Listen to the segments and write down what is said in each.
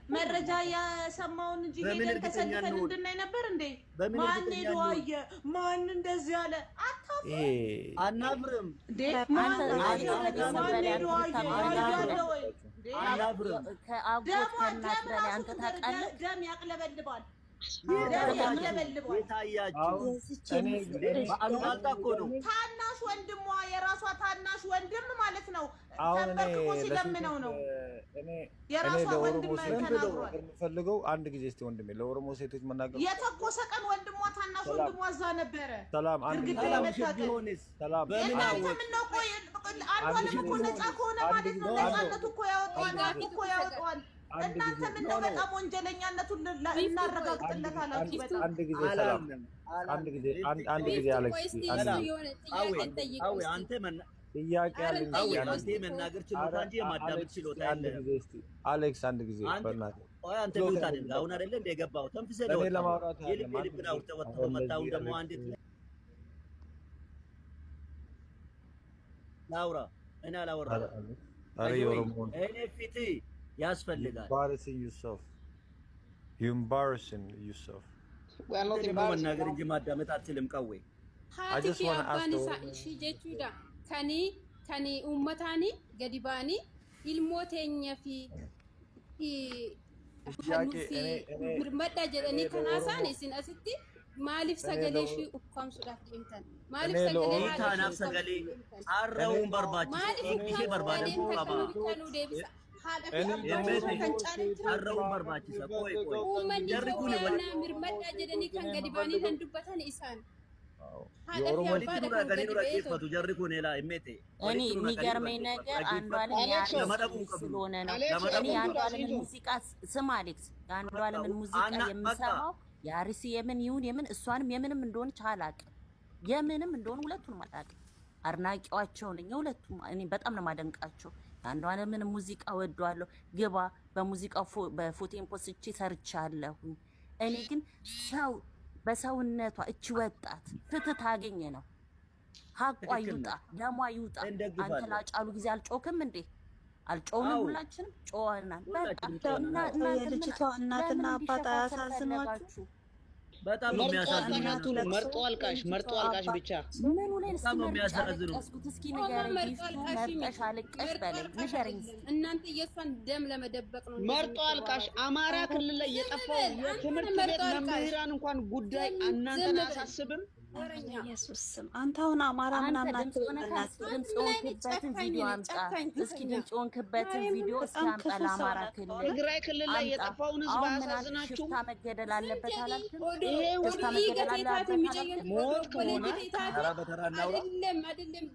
መረጃ ያሰማውን እንጂ ሄደን ተሰልፈን እንድናይ ነበር እንዴ? ማን ሄዷየ? ማን እንደዚህ አለ? አታፍ አናብርም እንዴ? ማን አናብርም ከአጎት ከእናት በላይ አንተ ታውቃለህ? ደም ያቅለበልባል። ታናሽ ወንድሟ የራሷ ታናሽ ወንድም ማለት ነው። ተንበርክኮ ሲለምነው ነው የራሷ ወንድም ተናግሯል። ፈልገው አንድ ጊዜ እስቲ ወንድሜ ለኦሮሞ ሴቶች መናገር የተኮሰ ቀን ወንድሟ ታናሽ ወንድሟ እዛ ነበረ። ሰላም አንድ ሰላም ምነው ቆይ አንዷንም እኮ ነፃ ከሆነ ማለት ነው ነፃነቱ እኮ ያወጣዋል። እናንተ ምን ነው በጣም ወንጀለኛነቱን እናረጋግጥለታላችሁ። አንድ ጊዜ ሰላም አንድ ጊዜ አሌክስ አንተ ጥያቄ አለኝ አንተ መናገር ችሎታ እንጂ የማዳመጥ ችሎታ የለህም። አሌክስ አንድ ጊዜ በእናትህ አንተ ምን ታደርግ አሁን አይደለ እንደ ገባው ተንፍሰህ ነው ለማውራት የልብና ወጣው መጣው ደግሞ አንዲት ላውራ እና ላውራ አሬ ኦሮሞ እኔ ፊት ያስፈልጋል embarrassing Yusuf መናገር እንጂ ማዳመጥ አትችልም። ቀዌ ሀቲ አባኒሳ እሺ ጀቹዳ ከኒ ኡመታኒ ገዲባኒ ኢልሞቴኛ ፊ ምርመዳ ጀለኒ ከናሳን እሲን አስቲ ማሊፍ ሰገሌሺ ኡፋምሱዳት ዲምተን ማሊፍ ሰገሌ ታናፍ ሰገሌ አረውን በርባጭ ይሄ በርባደ ባባ አረውን በርባጭ ሰቆይ ጀርኩኒ ወና ምርመዳ ጀለኒ ከን ገዲባኒ ለንዱበተን ኢሳን የኦሮሞ ልጅ ገሪኑ ረቂፈቱ ጀርኩኒ ላ እሜቴ እኔ የሚገርመኝ ነገር አንዷለም ስለሆነ ነው። እኔ አንዷለም ሙዚቃ ስም አሌክስ አንዷለም ሙዚቃ የምሰማው ያርሲ የምን ይሁን የምን እሷንም የምንም እንደሆነ ቻላቅ የምንም እንደሆነ ሁለቱንም አላውቅም። አድናቂዋቸው ነኝ ሁለቱም። እኔ በጣም ነው ማደንቃቸው። አንዷለም ሙዚቃ ወዷለሁ። ግባ በሙዚቃው በፎቴን ፖስቼ ሰርቻለሁ። እኔ ግን ሰው በሰውነቷ እቺ ወጣት ፍትህ ታገኘ ነው ሀቋ ይውጣ ደሟ ይውጣ። አንተ ላጫሉ ጊዜ አልጮክም እንዴ? አልጮንም? ሁላችንም ጮኸናል። በጣም የልጅቷ እናትና አባት አያሳዝኗችሁ? በጣም ነው የሚያሳዝኑት። መርጦ አልቃሽ ብቻ ምን ሆነ ነው የሚያሳዝኑት። እስኪ ንገረኝ መርጠሽ አልቀሽ በለኝ ንገረኝ። እናንተ የሷን ደም ለመደበቅ ነው መርጦ አልቃሽ። አማራ ክልል ላይ የጠፋው የትምህርት ቤት መምህራን እንኳን ጉዳይ እናንተን አያሳስብም? ኢየሱስ ስም አንተ አሁን አማራ ምናምን ድምጽዎንክበትን ቪዲዮ አምጣ እስኪ። ድምጽዎንክበትን ቪዲዮ እስኪ ለአማራ ክልል ትግራይ ክልል ላይ የጠፋውን ህዝብ አያሳዝናችሁም? ሽፍታ መገደል አለበት አላልክም? ሞት ከሆነ ተራ በተራ እናውራ። አይደለም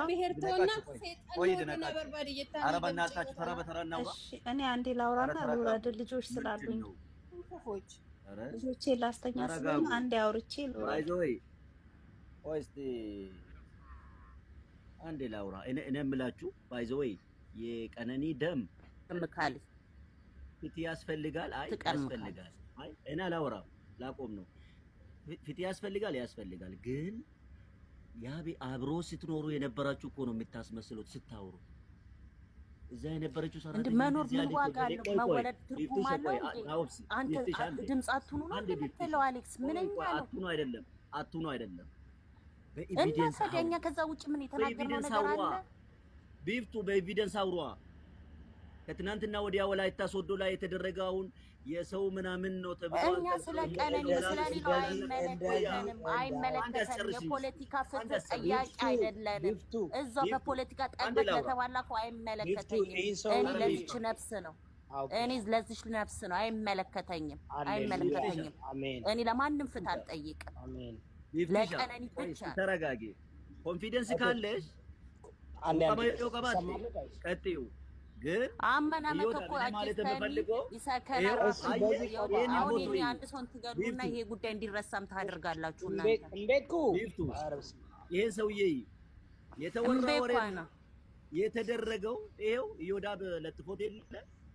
ብሔር ተውና ሰይጣን ነው በርባሪ እየታረደ አረበናታችሁ ተራ በተራ እናውራ። እኔ አንዴ ላውራና ልውረድ ልጆች ስላሉኝ ኮፎች ልጆቼ ላስተኛ ስለኝ አንዴ አውርቼ ልውረድ። አይዞይ ወይስ አንዴ ላውራ። እኔ የምላችሁ ባይዘወይ የቀነኒ ደም ተመካል ፊት ያስፈልጋል። አይ ያስፈልጋል። አይ እኔ አላወራም ላቆም ነው። ፊት ያስፈልጋል። ግን ያቢ አብሮ ስትኖሩ የነበራችሁ እኮ ነው የምታስመስሉት ስታወሩ። እዛ የነበረችው ሰራተኛ እንደ መኖር ምን ዋጋ አለው? መወለድ ትርጉም አለው እንዴ? አንተ ድምጽ አትሁኑ ነው የምትለው አሌክስ? ምንኛ ነው? አትሁኑ አይደለም። በኤቪደንስ ታገኛ። ከዛ ውጭ ምን የተናገረው ነገር አለ? ቢፍቱ በኤቪደንስ አውሯ። ከትናንትና ወዲያ ወላይታ ሶዶ ላይ የተደረገውን የሰው ምናምን ነው ተብሏል። እኛ ስለቀነኒ ስለሌላው አይመለከተንም። የፖለቲካ ፍትህ ጠያቂ አይደለንም። እዛው በፖለቲካ ጠበቅ ለተባላከው አይመለከተኝም። እኔ ለዚች ነፍስ ነው አይመለከተኝም። እኔ ለማንም ፍትህ አልጠይቅም። ለቀነኒ ብቻ ተረጋጊ። ኮንፊደንስ ካለሽ ቀጥዩ። ግን አመናመጥ እኮ ይሰከራል። አሁን አንድ ሰው ትገሉና ይሄ ጉዳይ እንዲረሳም ታደርጋላችሁ እናንተ። ይሄ ሰውዬ የተወራ ወሬ የተደረገው ይሄው ይወዳብ ለጥፎት የለ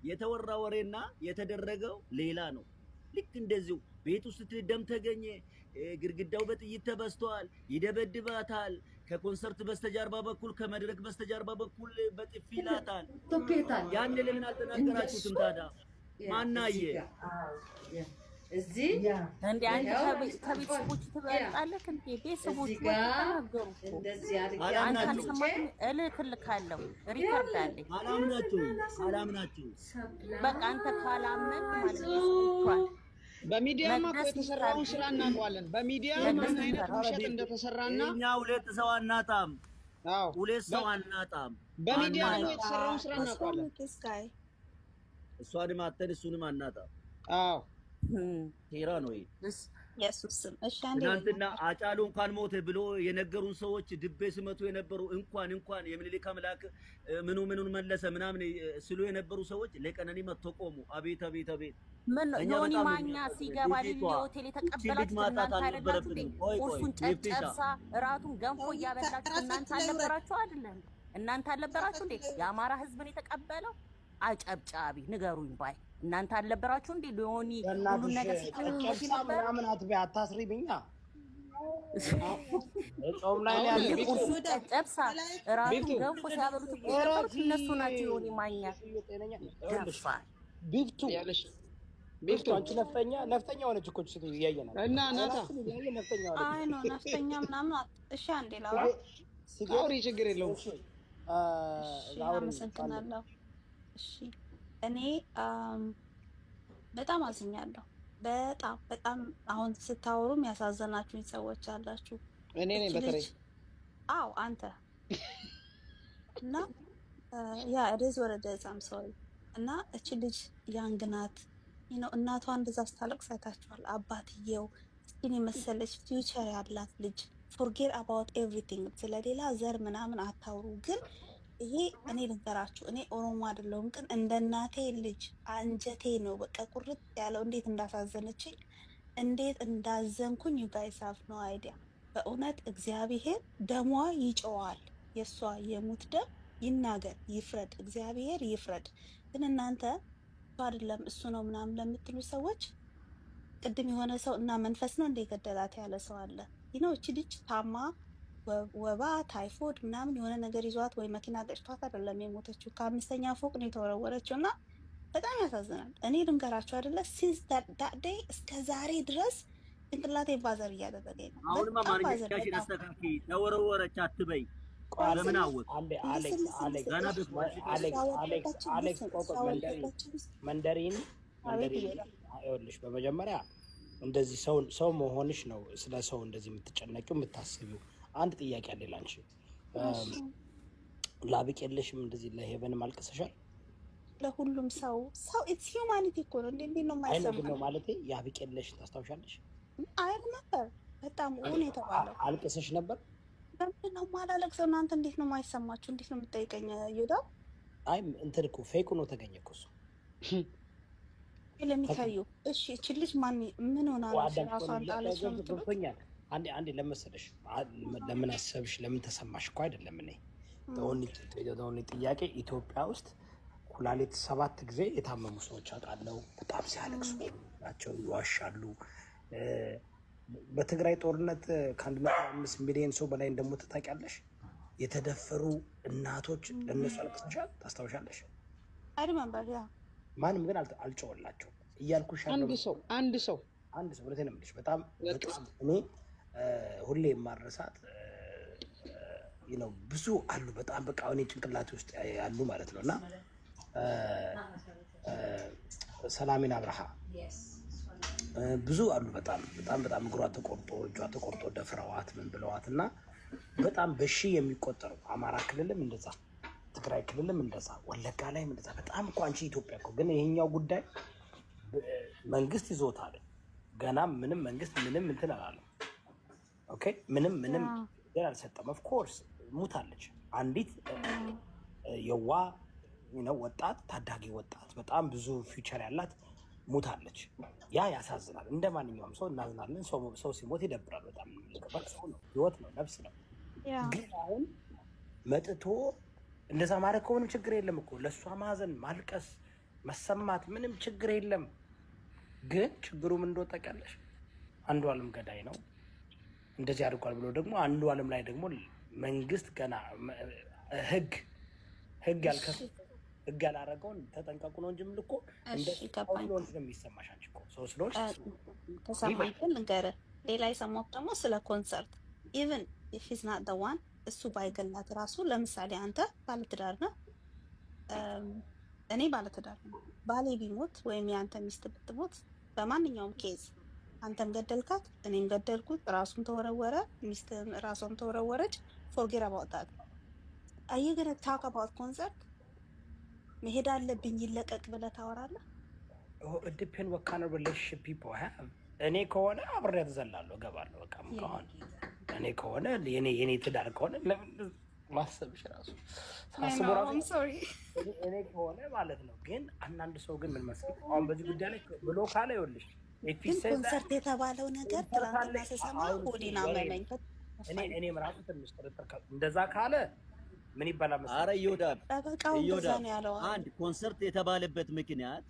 የተወራ ወሬና የተደረገው ሌላ ነው። ልክ እንደዚሁ ቤት ውስጥ ደም ተገኘ፣ ግርግዳው በጥይት ተበስቷል፣ ይደበድባታል፣ ከኮንሰርት በስተጀርባ በኩል ከመድረክ በስተጀርባ በኩል በጥፊ ይላታል። ያን ለምን አልተናገራችሁትም ታዲያ? ማናየ እዚህ እንዴ አንተ ከቤተሰቦች ትበልጣለህ እንዴ? ቤተሰቦች ተናገሩ እኮ እንደዚህ አንተ አልሰማህም? እልክልካለሁ ሪከርድ አለኝ። አላምናችሁ በቃ አንተ ካላመንክ ማለት ነው። በሚዲያማ እኮ የተሰራውን ስራ እናውቀዋለን። በሚዲያ ምን አይነት ውሸት እንደተሰራና እኛ ሁለት ሰው አናጣም። አዎ ሁለት ሰው አናጣም። በሚዲያ የተሰራውን ስራ እናውቀዋለን። እሷንም አተን እሱንም አናጣም። አዎ ቴራ ነው ኢየሱስም እሺ አንዴ እናንተና አጫሉ እንኳን ሞተ ብሎ የነገሩን ሰዎች ድቤ ስመቱ የነበሩ እንኳን የምኒልክ አምላክ ምኑን መለሰ ምናምን ስሉ የነበሩ ሰዎች ለቀነኒ መጥቶ ቆሙ። አቤት ምን ዮኒ ማኛ ሲገባ ሆቴል የተቀበላችሁ እናንተ አይደላችሁ? ቁርሱን ጨጨብሳ እራቱን ገንፎ እያበላችሁ እናንተ አልነበራችሁ አይደለም? እናንተ አልነበራችሁ እንዴ? የአማራ ህዝብን የተቀበለው አጨብጫቢ ንገሩኝ ባይ እናንተ አልነበራችሁ እንዴ? ዮኒ ሁሉ ነገር ጨጨብሳ ምናምን አትበይ አታስሪብኛ። ጾም ላይ ያለ ቁርሱ ጨጨብሳ እራቱን ገንፎ ሲያበሉት እነሱ ናቸው። ዮኒ ማኛ ደፋ ቢፍቱ አንቺ ነፍጠኛ ሆነች እኮ እሱ ያየናል እና ናታ አይ ነው ነፍጠኛ ምናምን እሺ አንዴ ላውራ ሲጋሪ ችግር የለውም። አመሰግናለሁ። እሺ እኔ በጣም አዝኛለሁ። በጣም አሁን ስታወሩም ያሳዘናችሁኝ ሰዎች አላችሁ። እኔ ነኝ በተለይ አዎ አንተ እና ያ እዚህ ወረደዛም ሶሪ እና እቺ ልጅ ያንግናት እናቷ እንደዛ ስታለቅስ አይታችኋል። አባትየው እስኪን የመሰለች ፊውቸር ያላት ልጅ ፎርጌት አባውት ኤቭሪቲንግ ስለሌላ ዘር ምናምን አታውሩ። ግን ይሄ እኔ ልንገራችሁ፣ እኔ ኦሮሞ አይደለሁም፣ ግን እንደ እናቴ ልጅ አንጀቴ ነው በቃ ቁርጥ ያለው። እንዴት እንዳሳዘነችኝ እንዴት እንዳዘንኩኝ you guys have no idea። በእውነት እግዚአብሔር ደሟ ይጮዋል። የሷ የሙት ደም ይናገር፣ ይፍረድ፣ እግዚአብሔር ይፍረድ። ግን እናንተ አይደለም እሱ ነው ምናምን ለምትሉ ሰዎች ቅድም የሆነ ሰው እና መንፈስ ነው እንደገደላት ያለ ሰው አለ። እቺ ልጅ ታማ ወባ ታይፎይድ ምናምን የሆነ ነገር ይዟት ወይ መኪና ገጭቷት አይደለም የሞተችው፣ ከ5ኛ ፎቅ ነው የተወረወረችው። እና በጣም ያሳዝናል። እኔ ልንገራችሁ አይደለ since that day እስከ ዛሬ ድረስ እንቅላቴ ባዘር እያደረገኝ ነው። አሁንማ ማንኛሽን አስተካኪ ተወረወረች አትበይ። ለምን አወቅ አሌክስ መንደሪን አይወልሽ። በመጀመሪያ እንደዚህ ሰው መሆንሽ ነው ስለ ሰው እንደዚህ የምትጨነቂው የምታስቢው። አንድ ጥያቄ አለ ላንቺ። ላብቅ የለሽም እንደዚህ ለሄቨን ማልቀሰሻል? ለሁሉም ሰው ኢትስ ሂዩማኒቲ እኮ ነው። እንዴ ነው ማይሰማው ነው ማለት ያብቅ የለሽ ታስታውሻለሽ? አይ ነበር በጣም ኦን የተባለው አልቀሰሽ ነበር። ለምን ነው ማላለቅሰው? እናንተ እንዴት ነው ማይሰማችሁ? እንዴት ነው የምትጠይቀኝ ይሁዳ? አይ እንትን እኮ ፌክ ነው ተገኘ እኮ እሱ ለሚታዩ። እሺ እቺ ልጅ ምን ሆና ነው ራሷን ጣለች? ገብቶኛል። አንዴ ለመሰለሽ ለምን አሰብሽ ለምን ተሰማሽ እኮ አይደለም። እኔ ደውኒ ጥያቄ ኢትዮጵያ ውስጥ ኩላሊት 7 ጊዜ የታመሙ ሰዎች አውቃለሁ። በጣም ሲያለቅሱ ናቸው፣ ይዋሻሉ። በትግራይ ጦርነት ከ1.5 ሚሊዮን ሰው በላይ እንደሞተ ታውቂያለሽ? የተደፈሩ እናቶች ለነሱ አልቅሰሻል? ታስታውሻለሽ? አይደማምባያ ማንም ግን አልጮህላቸው እያልኩሽ አንድ ሰው ወለቴ ነው የምልሽ። በጣም እኔ ሁሌ የማረሳት ብዙ አሉ። በጣም በቃ እኔ ጭንቅላቴ ውስጥ ያሉ ማለት ነውና ሰላሚን አብርሃ ብዙ አሉ። በጣም እግሯ ተቆርጦ እጇ ተቆርጦ ደፍረዋት ምን ብለዋት እና በጣም በሺ የሚቆጠሩ አማራ ክልልም እንደዛ፣ ትግራይ ክልልም እንደዛ፣ ወለጋ ላይም እንደዛ። በጣም እኮ አንቺ ኢትዮጵያ እኮ ግን ይሄኛው ጉዳይ መንግስት ይዞታል። ገና መንግስት ምንም እንትን አላለም። ኦኬ ምንም ነገር አልሰጠም። ኦፍ ኮርስ ሙታለች። አንዲት የዋ ወጣት ታዳጊ ወጣት በጣም ብዙ ፊውቸር ያላት ሙታለች። ያ ያሳዝናል። እንደ ማንኛውም ሰው እናዝናለን። ሰው ሲሞት ይደብራል በጣም። ሰው ነው፣ ህይወት ነው፣ ነፍስ ነው። ግን አሁን መጥቶ እንደዛ ማድረግ ከሆነ ችግር የለም እኮ ለእሷ ማዘን፣ ማልቀስ፣ መሰማት ምንም ችግር የለም። ግን ችግሩ ምን እንደሆነ ታውቂያለሽ? አንዱዓለም ገዳይ ነው እንደዚህ አድርጓል ብሎ ደግሞ አንዱዓለም ላይ ደግሞ መንግስት ገና ህግ እገላረገውን ተጠንቀቁ ነው እንጂ ምልኮ እንደ ፓውሎስ ነው የሚሰማሽ አንቺ እኮ ሰው ስለሆንሽ ተሰማኝ። ግን ንገረህ ሌላ የሰማሁት ደግሞ ስለ ኮንሰርት ኢቭን ኢፍ ኢዝ ናት ዘ ዋን እሱ ባይገላት ራሱ ለምሳሌ አንተ ባለትዳር ነህ፣ እኔ ባለትዳር ነኝ። ባሌ ቢሞት ወይም የአንተ ሚስት ብትሞት በማንኛውም ኬዝ አንተም ገደልካት እኔም ገደልኩት፣ ራሱም ተወረወረ ሚስትም ራሷም ተወረወረች፣ ፎርጌት አባውት ዳት። አር ዩ ጎና ታክ አባውት ኮንሰርት? መሄድ አለብኝ ይለቀቅ ብለህ ታወራለህ? it depends what kind of relationship people have። እኔ ከሆነ አብሬ ተዘላለሁ ገባለሁ በቃ ከሆነ እኔ ከሆነ የኔ ትዳር ከሆነ ማሰብሽ ራሱ ሳስበው ራሱ እኔ ከሆነ ማለት ነው። ግን አንዳንድ ሰው ግን ምን መሰለኝ አሁን በዚህ ጉዳይ ላይ ብሎ ካለ ይኸውልሽ ግን ኮንሰርት የተባለው ነገር ትናንትና ስሰማ ሆዴን አመመኝ። እኔም ራሱ ትንሽ ጥርጥር እንደዛ ካለ ምን ይባላል መሰለኝ? ኧረ ይወዳል ጠበቃው እንደዛ ነው ያለው። አንድ ኮንሰርት የተባለበት ምክንያት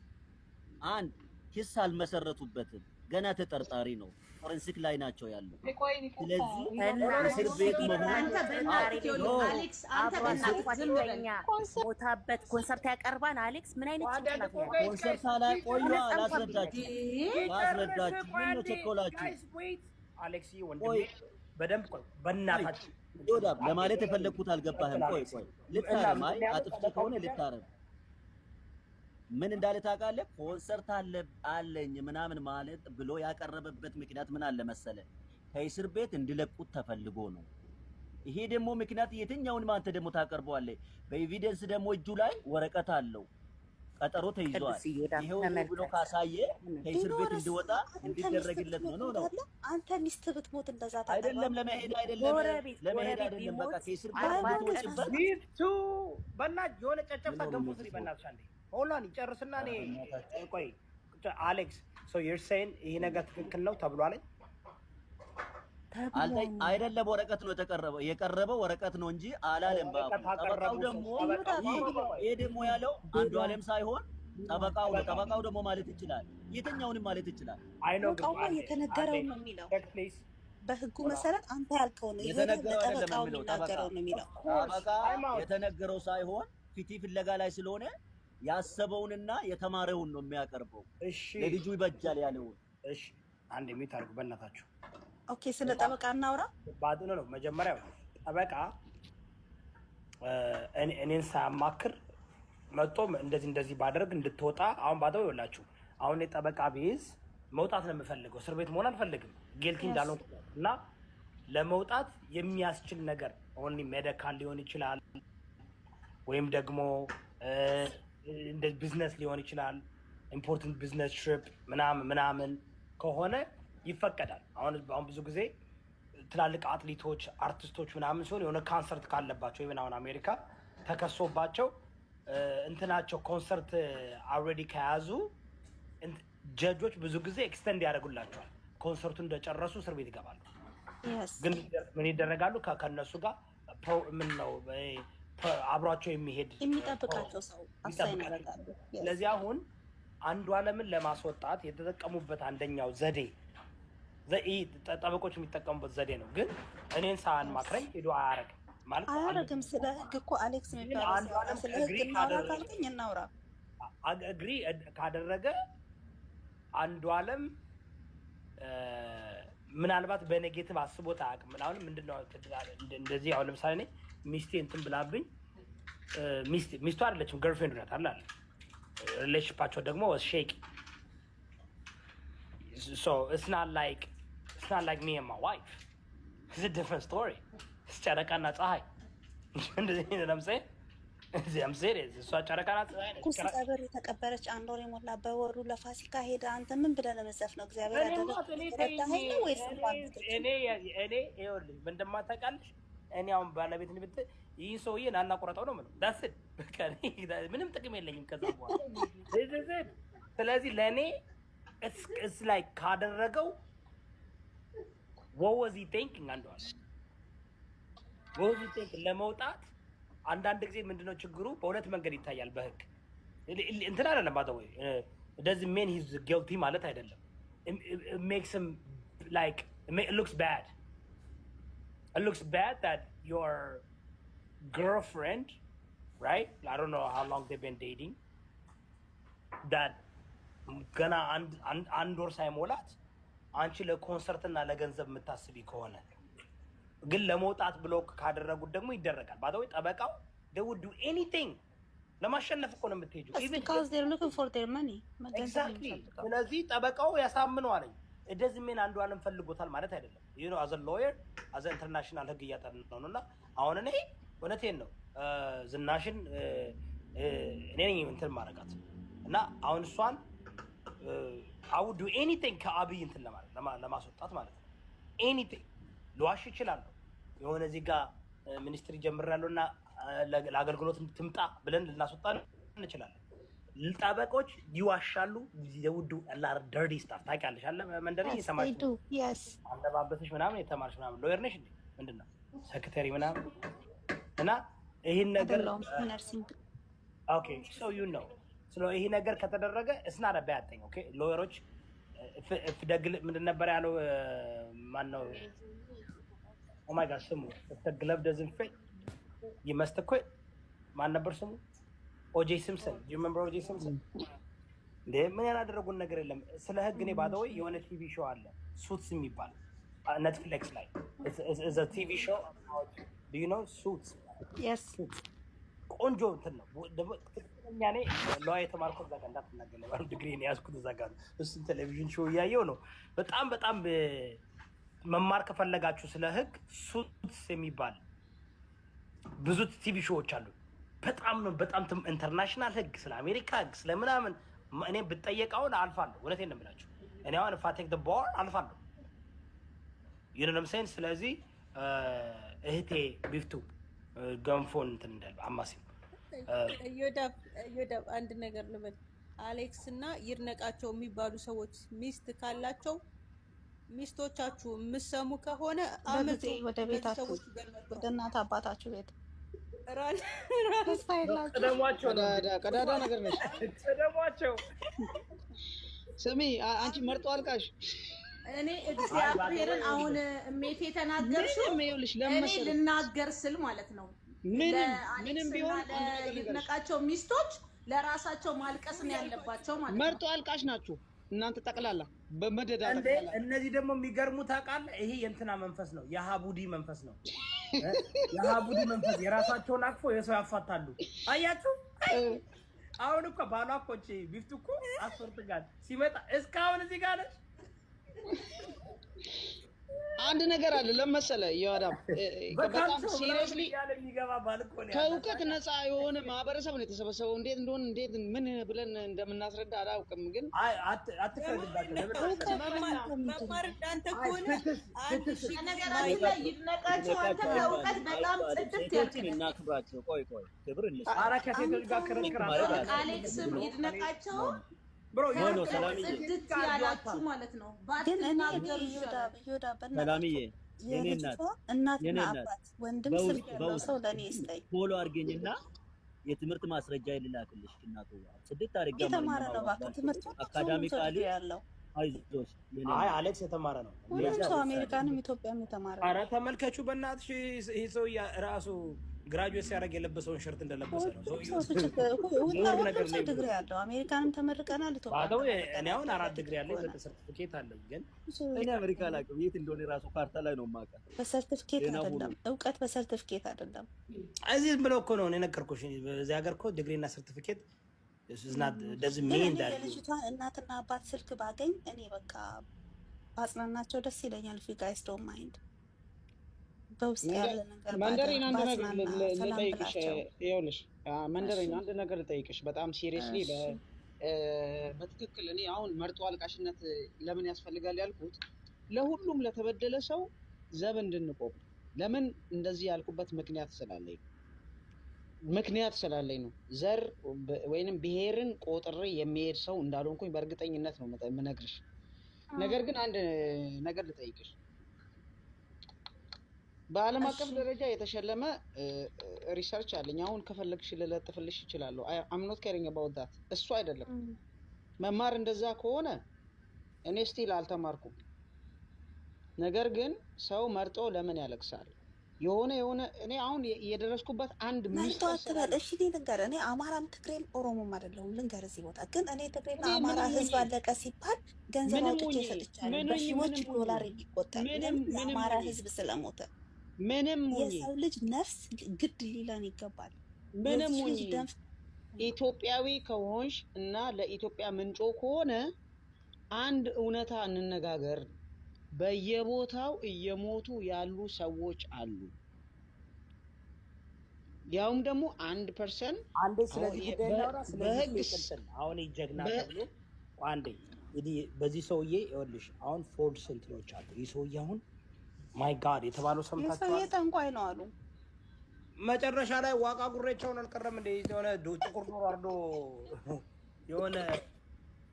አንድ ክስ አልመሰረቱበትም፣ ገና ተጠርጣሪ ነው፣ ፎረንሲክ ላይ ናቸው ያለው። ስለዚህ እስር ቤት መሆን አሌክስ አንተ በእናትህ ሞታበት ኮንሰርት ያቀርባን አሌክስ ምን አይነት ጭንቅላት ነው? ኮንሰርት ላይ ቆዩ ላስረዳችሁ ምን ነው ቸኮላችሁ? አሌክስ ወንድሜ በደንብ ቆይ በእናታችሁ ይወዳል ለማለት የፈለኩት አልገባህም? ቆይ ልታረም አይ አጥፍቼ ከሆነ ልታረም ምን እንዳለ ታውቃለህ? ኮንሰርት አለኝ ምናምን ማለት ብሎ ያቀረበበት ምክንያት ምን አለ መሰለ? ከእስር ቤት እንዲለቁት ተፈልጎ ነው። ይሄ ደግሞ ምክንያት የትኛውን አንተ ደግሞ ታቀርበዋለህ? በኤቪደንስ ደግሞ እጁ ላይ ወረቀት አለው፣ ቀጠሮ ተይዟል። ይሄው ብሎ ካሳየ ከእስር ቤት እንዲወጣ እንዲደረግለት ነው ነው። አንተ ሚስት ብትሞት እንደዛ ታቀርባ አይደለም ለመሄድ አይደለም በቃ ከእስር ቤት ብትወጪበት ቢቱ በእናትህ የሆነ ጨጨብሳ ገንፎ ስሪ በእናትሽ አንዴ ሆላን ይጨርስና እኔ ቆይ አሌክስ ሶ ዩር ሴይንግ ይሄ ነገር ትክክል ነው ተብሏል አይደለም? ወረቀት ነው የቀረበው ወረቀት ነው እንጂ አላለም። ጠበቃው ደግሞ ይሄ ደግሞ ያለው አንዱ ዓለም ሳይሆን ጠበቃው ነው። ጠበቃው ደግሞ ማለት ይችላል የትኛውንም ማለት ይችላል። ጠበቃው የተነገረው ነው የሚለው በህጉ መሰረት አንተ ያልከው ነው የተነገረው ነው የሚለው። ጠበቃ የተነገረው ሳይሆን ፊቲ ፍለጋ ላይ ስለሆነ ያሰበውንና የተማረውን ነው የሚያቀርበው። እሺ ለልጁ ይበጃል ያለውን። እሺ አንድ የሚታርጉ በእናታችሁ ኦኬ ስለ ጠበቃ እናውራ። ባድነ ነው መጀመሪያው ጠበቃ እኔን ሳያማክር መጥቶ እንደዚህ ባደርግ እንድትወጣ አሁን ባደው ይወላችሁ አሁን የጠበቃ ቢዝ መውጣት ነው የምፈልገው፣ እስር ቤት መሆን አልፈልግም፣ ጊልቲ እንዳልሆን እና ለመውጣት የሚያስችል ነገር ኦንሊ ሜዲካል ሊሆን ይችላል ወይም ደግሞ እንደ ቢዝነስ ሊሆን ይችላል፣ ኢምፖርታንት ቢዝነስ ትሪፕ ምናምን ከሆነ ይፈቀዳል። አሁን ብዙ ጊዜ ትላልቅ አትሌቶች አርቲስቶች ምናምን ሲሆን የሆነ ኮንሰርት ካለባቸው ኢቭን አሁን አሜሪካ ተከሶባቸው እንትናቸው ኮንሰርት አልሬዲ ከያዙ ጀጆች ብዙ ጊዜ ኤክስቴንድ ያደርጉላቸዋል። ኮንሰርቱን እንደጨረሱ እስር ቤት ይገባሉ። ግን ምን ይደረጋሉ? ከነሱ ጋር ምን ነው አብሯቸው የሚጠብቃቸው ሰው አሳይን ያደርጋሉ። ስለዚህ አሁን አንዱ ዓለምን ለማስወጣት የተጠቀሙበት አንደኛው ዘዴ ጠበቆች የሚጠቀሙበት ዘዴ ነው። ግን እኔን ሳያማክረኝ ሄዶ አያረግም ማለት አያረግም። ስለ ህግ እኮ አሌክስ የሚባለው ስለ ህግ እናውራ ካልከኝ እናውራ። አግሪ ካደረገ አንዱ ዓለም ምናልባት በኔጌቲቭ አስቦት አያውቅም። አሁን ምንድነው እንደዚህ አሁን ለምሳሌ እኔ ሚስቴ እንትን ብላብኝ ሚስቱ አይደለችም ገርልፍሬንድ ናት አለ ሪሌሽንሺፓቸው ደግሞ ሼክ so it's not like me and my wife. It's a different story. It's ጨረቃና ፀሐይ እንደዚህ ነው ለምሳሌ I'm serious. እሷ ጨረቃና ፀሐይ ኩስ ቀበር የተቀበረች አንድ ወር የሞላ በወሩ ለፋሲካ ሄዳ አንተ ምን ብለህ ለመዘፍ ነው? እግዚአብሔር ያደረገው ወይስ እኔ ይኸውልሽ እንደማታውቃለሽ እኔ አሁን ባለቤት ንብት ይህ ሰውዬ ናና ቁረጠው ነው ዳስድ በቃ ምንም ጥቅም የለኝም ከዛ በኋላ ስለዚህ ለእኔ it's like ካደረገው what was he thinking አንዱ አለ what was he thinking ለመውጣት አንዳንድ ጊዜ ምንድነው ችግሩ በሁለት መንገድ ይታያል በህግ እንትን አይደለም ባደው it doesn't mean he's guilty ማለት አይደለም it makes him like it looks bad that your girlfriend right? I don't know how long they've been dating. That ገና አንድ ወር ሳይሞላት አንቺ ለኮንሰርትና ለገንዘብ የምታስቢ ከሆነ ግን ለመውጣት ብሎክ ካደረጉት ደግሞ ይደረጋል። ባዳው ጠበቃው they would do anything ለማሸነፍ እኮ ነው የምትሄጂው። because they're looking for their money. Exactly. ስለዚህ ጠበቃው ያሳምነዋል። እንደዚህ ምን አንዷንም ፈልጎታል ማለት አይደለም። you know as a lawyer as an international ህግ እያጠናሁ ነውና አሁን እኔ እውነቴን ነው ዝናሽን እኔ ነኝ እንትን ማረጋት እና አሁን እሷን I would do anything ከአብይ እንትን ለማስወጣት ማለት ነው። anything ልዋሽ እችላለሁ። የሆነ እዚህ ጋር ሚኒስትሪ ጀምራለሁና ለአገልግሎት ትምጣ ብለን ልናስወጣ እንችላለን። ጠበቆች ይዋሻሉ። ይውዱ አላር dirty stuff ታውቂያለሽ አለ መንደሪ የተማርሽ yes አንደባበትሽ ምናምን የተማርሽ ምናምን ሎየር ነሽ እንዴ ምንድነው ሴክሬታሪ ምናምን እና ይሄን ነገር nursing okay so you know so ይሄ ነገር ከተደረገ it's not a bad thing okay ሎየሮች ደግል ምንድን ነበር ያለው ማን ነው oh my god ስሙ if the glove doesn't fit you must quit ማን ነበር ስሙ OJ Simpson do you remember OJ Simpson ምን ያላደረጉን ነገር የለም ስለ ህግ እኔ ባደው የሆነ ቲቪ ሾው አለ ሱትስ የሚባል ኔትፍሊክስ ላይ is a TV show do you know Suits yes ቆንጆ እንትን ነው ያኔ ሎያ የተማርኩ እዛ ጋር እንዳትናገር ነው ዲግሪ ነው ያዝኩት እዛ ጋር እሱ ቴሌቪዥን ሾው ያየው ነው በጣም መማር ከፈለጋችሁ ስለ ህግ ሱትስ የሚባል ብዙ ቲቪ ሾዎች አሉ በጣም ኢንተርናሽናል ህግ ስለ አሜሪካ ህግ ስለ ምናምን እኔ ብጠየቀው አልፋለሁ እውነቴን ነው የምላችሁ እኔ አሁን ፋቴክ the bar አልፋለሁ you know what I'm saying ስለዚህ እህቴ ቢፍቱ ገንፎን እንትን እንዳል አማሲ ዮዳብ አንድ ነገር ልበል አሌክስ እና ይርነቃቸው የሚባሉ ሰዎች ሚስት ካላቸው ሚስቶቻችሁ የምትሰሙ ከሆነ አመት ወደ ቤታችሁ ወደ እናት አባታችሁ ቤት ራን ቀዳዳ ነገር ነች ተደሟቸው ስሚ አንቺ መርጦ አልቃሽ እኔ እግዚአብሔርን አሁን እሜቴ ተናገርሽው እኔ ልናገር ስል ማለት ነው ምንም ቢሆን ይነቃቸው ሚስቶች ለራሳቸው ማልቀስ ነው ያለባቸው ማለት ነው መርጦ አልቃሽ ናችሁ እናንተ ጠቅላላ በመደዳ እንዴ እነዚህ ደግሞ የሚገርሙ ታውቃለህ ይሄ የእንትና መንፈስ ነው የሃቡዲ መንፈስ ነው የሃቡዲ መንፈስ የራሳቸውን አቅፎ የሰው ያፋታሉ አያችሁ አሁን እኮ ባሏ እኮ ቢፍቱ እኮ አስወርትጋል ሲመጣ እስካሁን እዚህ ጋር ነች አንድ ነገር አለ ለመሰለ ይዋዳም በጣም ሲሪየስሊ ከእውቀት ነፃ የሆነ ማህበረሰብ ነው የተሰበሰበው እንዴት እንደሆነ እንዴት ምን ብለን እንደምናስረዳ አላውቅም ግን አትፈርድባቸው መማር እንዳንተ ከሆነ ነገራችን ላይ ይድነቃቸው አንተ ለእውቀት በጣም ጽድት ያልከኝ እናክብራቸው ቆይ ክብር እንስ ኧረ ከሴቶች ጋር ክርክር አሌክስም ይድነቃቸው ብሮ ነው ሰላምዬ ጽድት ያላችሁ ማለት ነው ግን እኔ ዮዳ ሰላምዬ የኔ እናትና አባት ወንድም ስልክ ያለው ሰው ለኔ ይስጠኝ ፎሎ አድርገኝና የትምህርት ማስረጃ ይልላክልሽ እናቱ ጽድት አድርጋ የተማረ ነው ባክ ትምህርቱ አካዳሚካሊ ያለው አይዞሽ አይ አሌክስ የተማረ ነው ሁለቱ አሜሪካንም ኢትዮጵያም የተማረ ነው ኧረ ተመልከቹ በእናትሽ ይሄ ሰው ራሱ ግራጁዌት ሲያደርግ የለበሰውን ሸርት እንደለበሰ ነው ሁሉም ነገር ዲግሪ ያለው አሜሪካንም ተመርቀናል ባዶ እኔ አሁን 4 ዲግሪ ያለኝ ሰርቲፊኬት አለኝ ግን እኔ አሜሪካ ላቀው የት እንደሆነ ራሱ ካርታ ላይ ነው ማውቃ በሰርቲፊኬት አይደለም እውቀት በሰርቲፊኬት አይደለም እዚህ ብለው እኮ ነው እኔ ነገርኩሽ በዚህ ሀገር እኮ ዲግሪና ሰርቲፊኬት doesn't mean that ልጅቷን እናትና አባት ስልክ ባገኝ እኔ በቃ ባጽናናቸው ደስ ይለኛል if you guys don't mind በውስጥ ያለ ነገር መንደሪን አንድ ነገር ልጠይቅሽ ይኸውልሽ መንደሪን አንድ ነገር ልጠይቅሽ በጣም ሲሪየስሊ በትክክል እኔ አሁን መርጦ አልቃሽነት ለምን ያስፈልጋል ያልኩት ለሁሉም ለተበደለ ሰው ዘብ እንድንቆም ለምን እንደዚህ ያልኩበት ምክንያት ስላለኝ ነው ዘር ወይንም ብሔርን ቆጥሬ የሚሄድ ሰው እንዳልሆንኩኝ በእርግጠኝነት ነው የምነግርሽ ነገር ግን አንድ ነገር ልጠይቅሽ በዓለም አቀፍ ደረጃ የተሸለመ ሪሰርች አለኝ አሁን ከፈለግሽ ልለጥፍልሽ ይችላል I'm not caring about that እሱ አይደለም መማር እንደዛ ከሆነ እኔ ስቲል አልተማርኩም ነገር ግን ሰው መርጦ ለምን ያለቅሳል የሆነ እኔ አሁን የደረስኩበት አንድ መልቶ አትበል። እሺ ልንገርህ፣ እኔ አማራም ትግሬም ኦሮሞም አይደለሁም። ልንገርህ እዚህ ቦታ ግን እኔ ትግሬና አማራ ህዝብ አለቀ ሲባል ገንዘብ አውጥቼ ሰጥቻለሁ። በሺዎች ዶላር የሚቆጠር ለአማራ ህዝብ ስለሞተ የሰው ልጅ ነፍስ ግድ ሊለን ይገባል። ምንም ኢትዮጵያዊ ከሆንሽ እና ለኢትዮጵያ ምንጮ ከሆነ አንድ እውነታ እንነጋገር። በየቦታው እየሞቱ ያሉ ሰዎች አሉ። ያውም ደግሞ 1% አንዴ ስለዚህ ጉዳይ እናውራ። ስለዚህ አሁን ይጀግና ተብሎ አንዴ እንግዲህ በዚህ ሰውዬ ይኸውልሽ አሁን ፎርድ ስንትኖች አሉ። ይህ ሰውዬ አሁን ማይ ጋድ የተባለው ሰምታችኋል? ሰውዬ ጠንቋይ ነው አሉ። መጨረሻ ላይ ዋቃ ጉሬቻውን አልቀረም እንደ የሆነ ጥቁር ዶሮ አርዶ የሆነ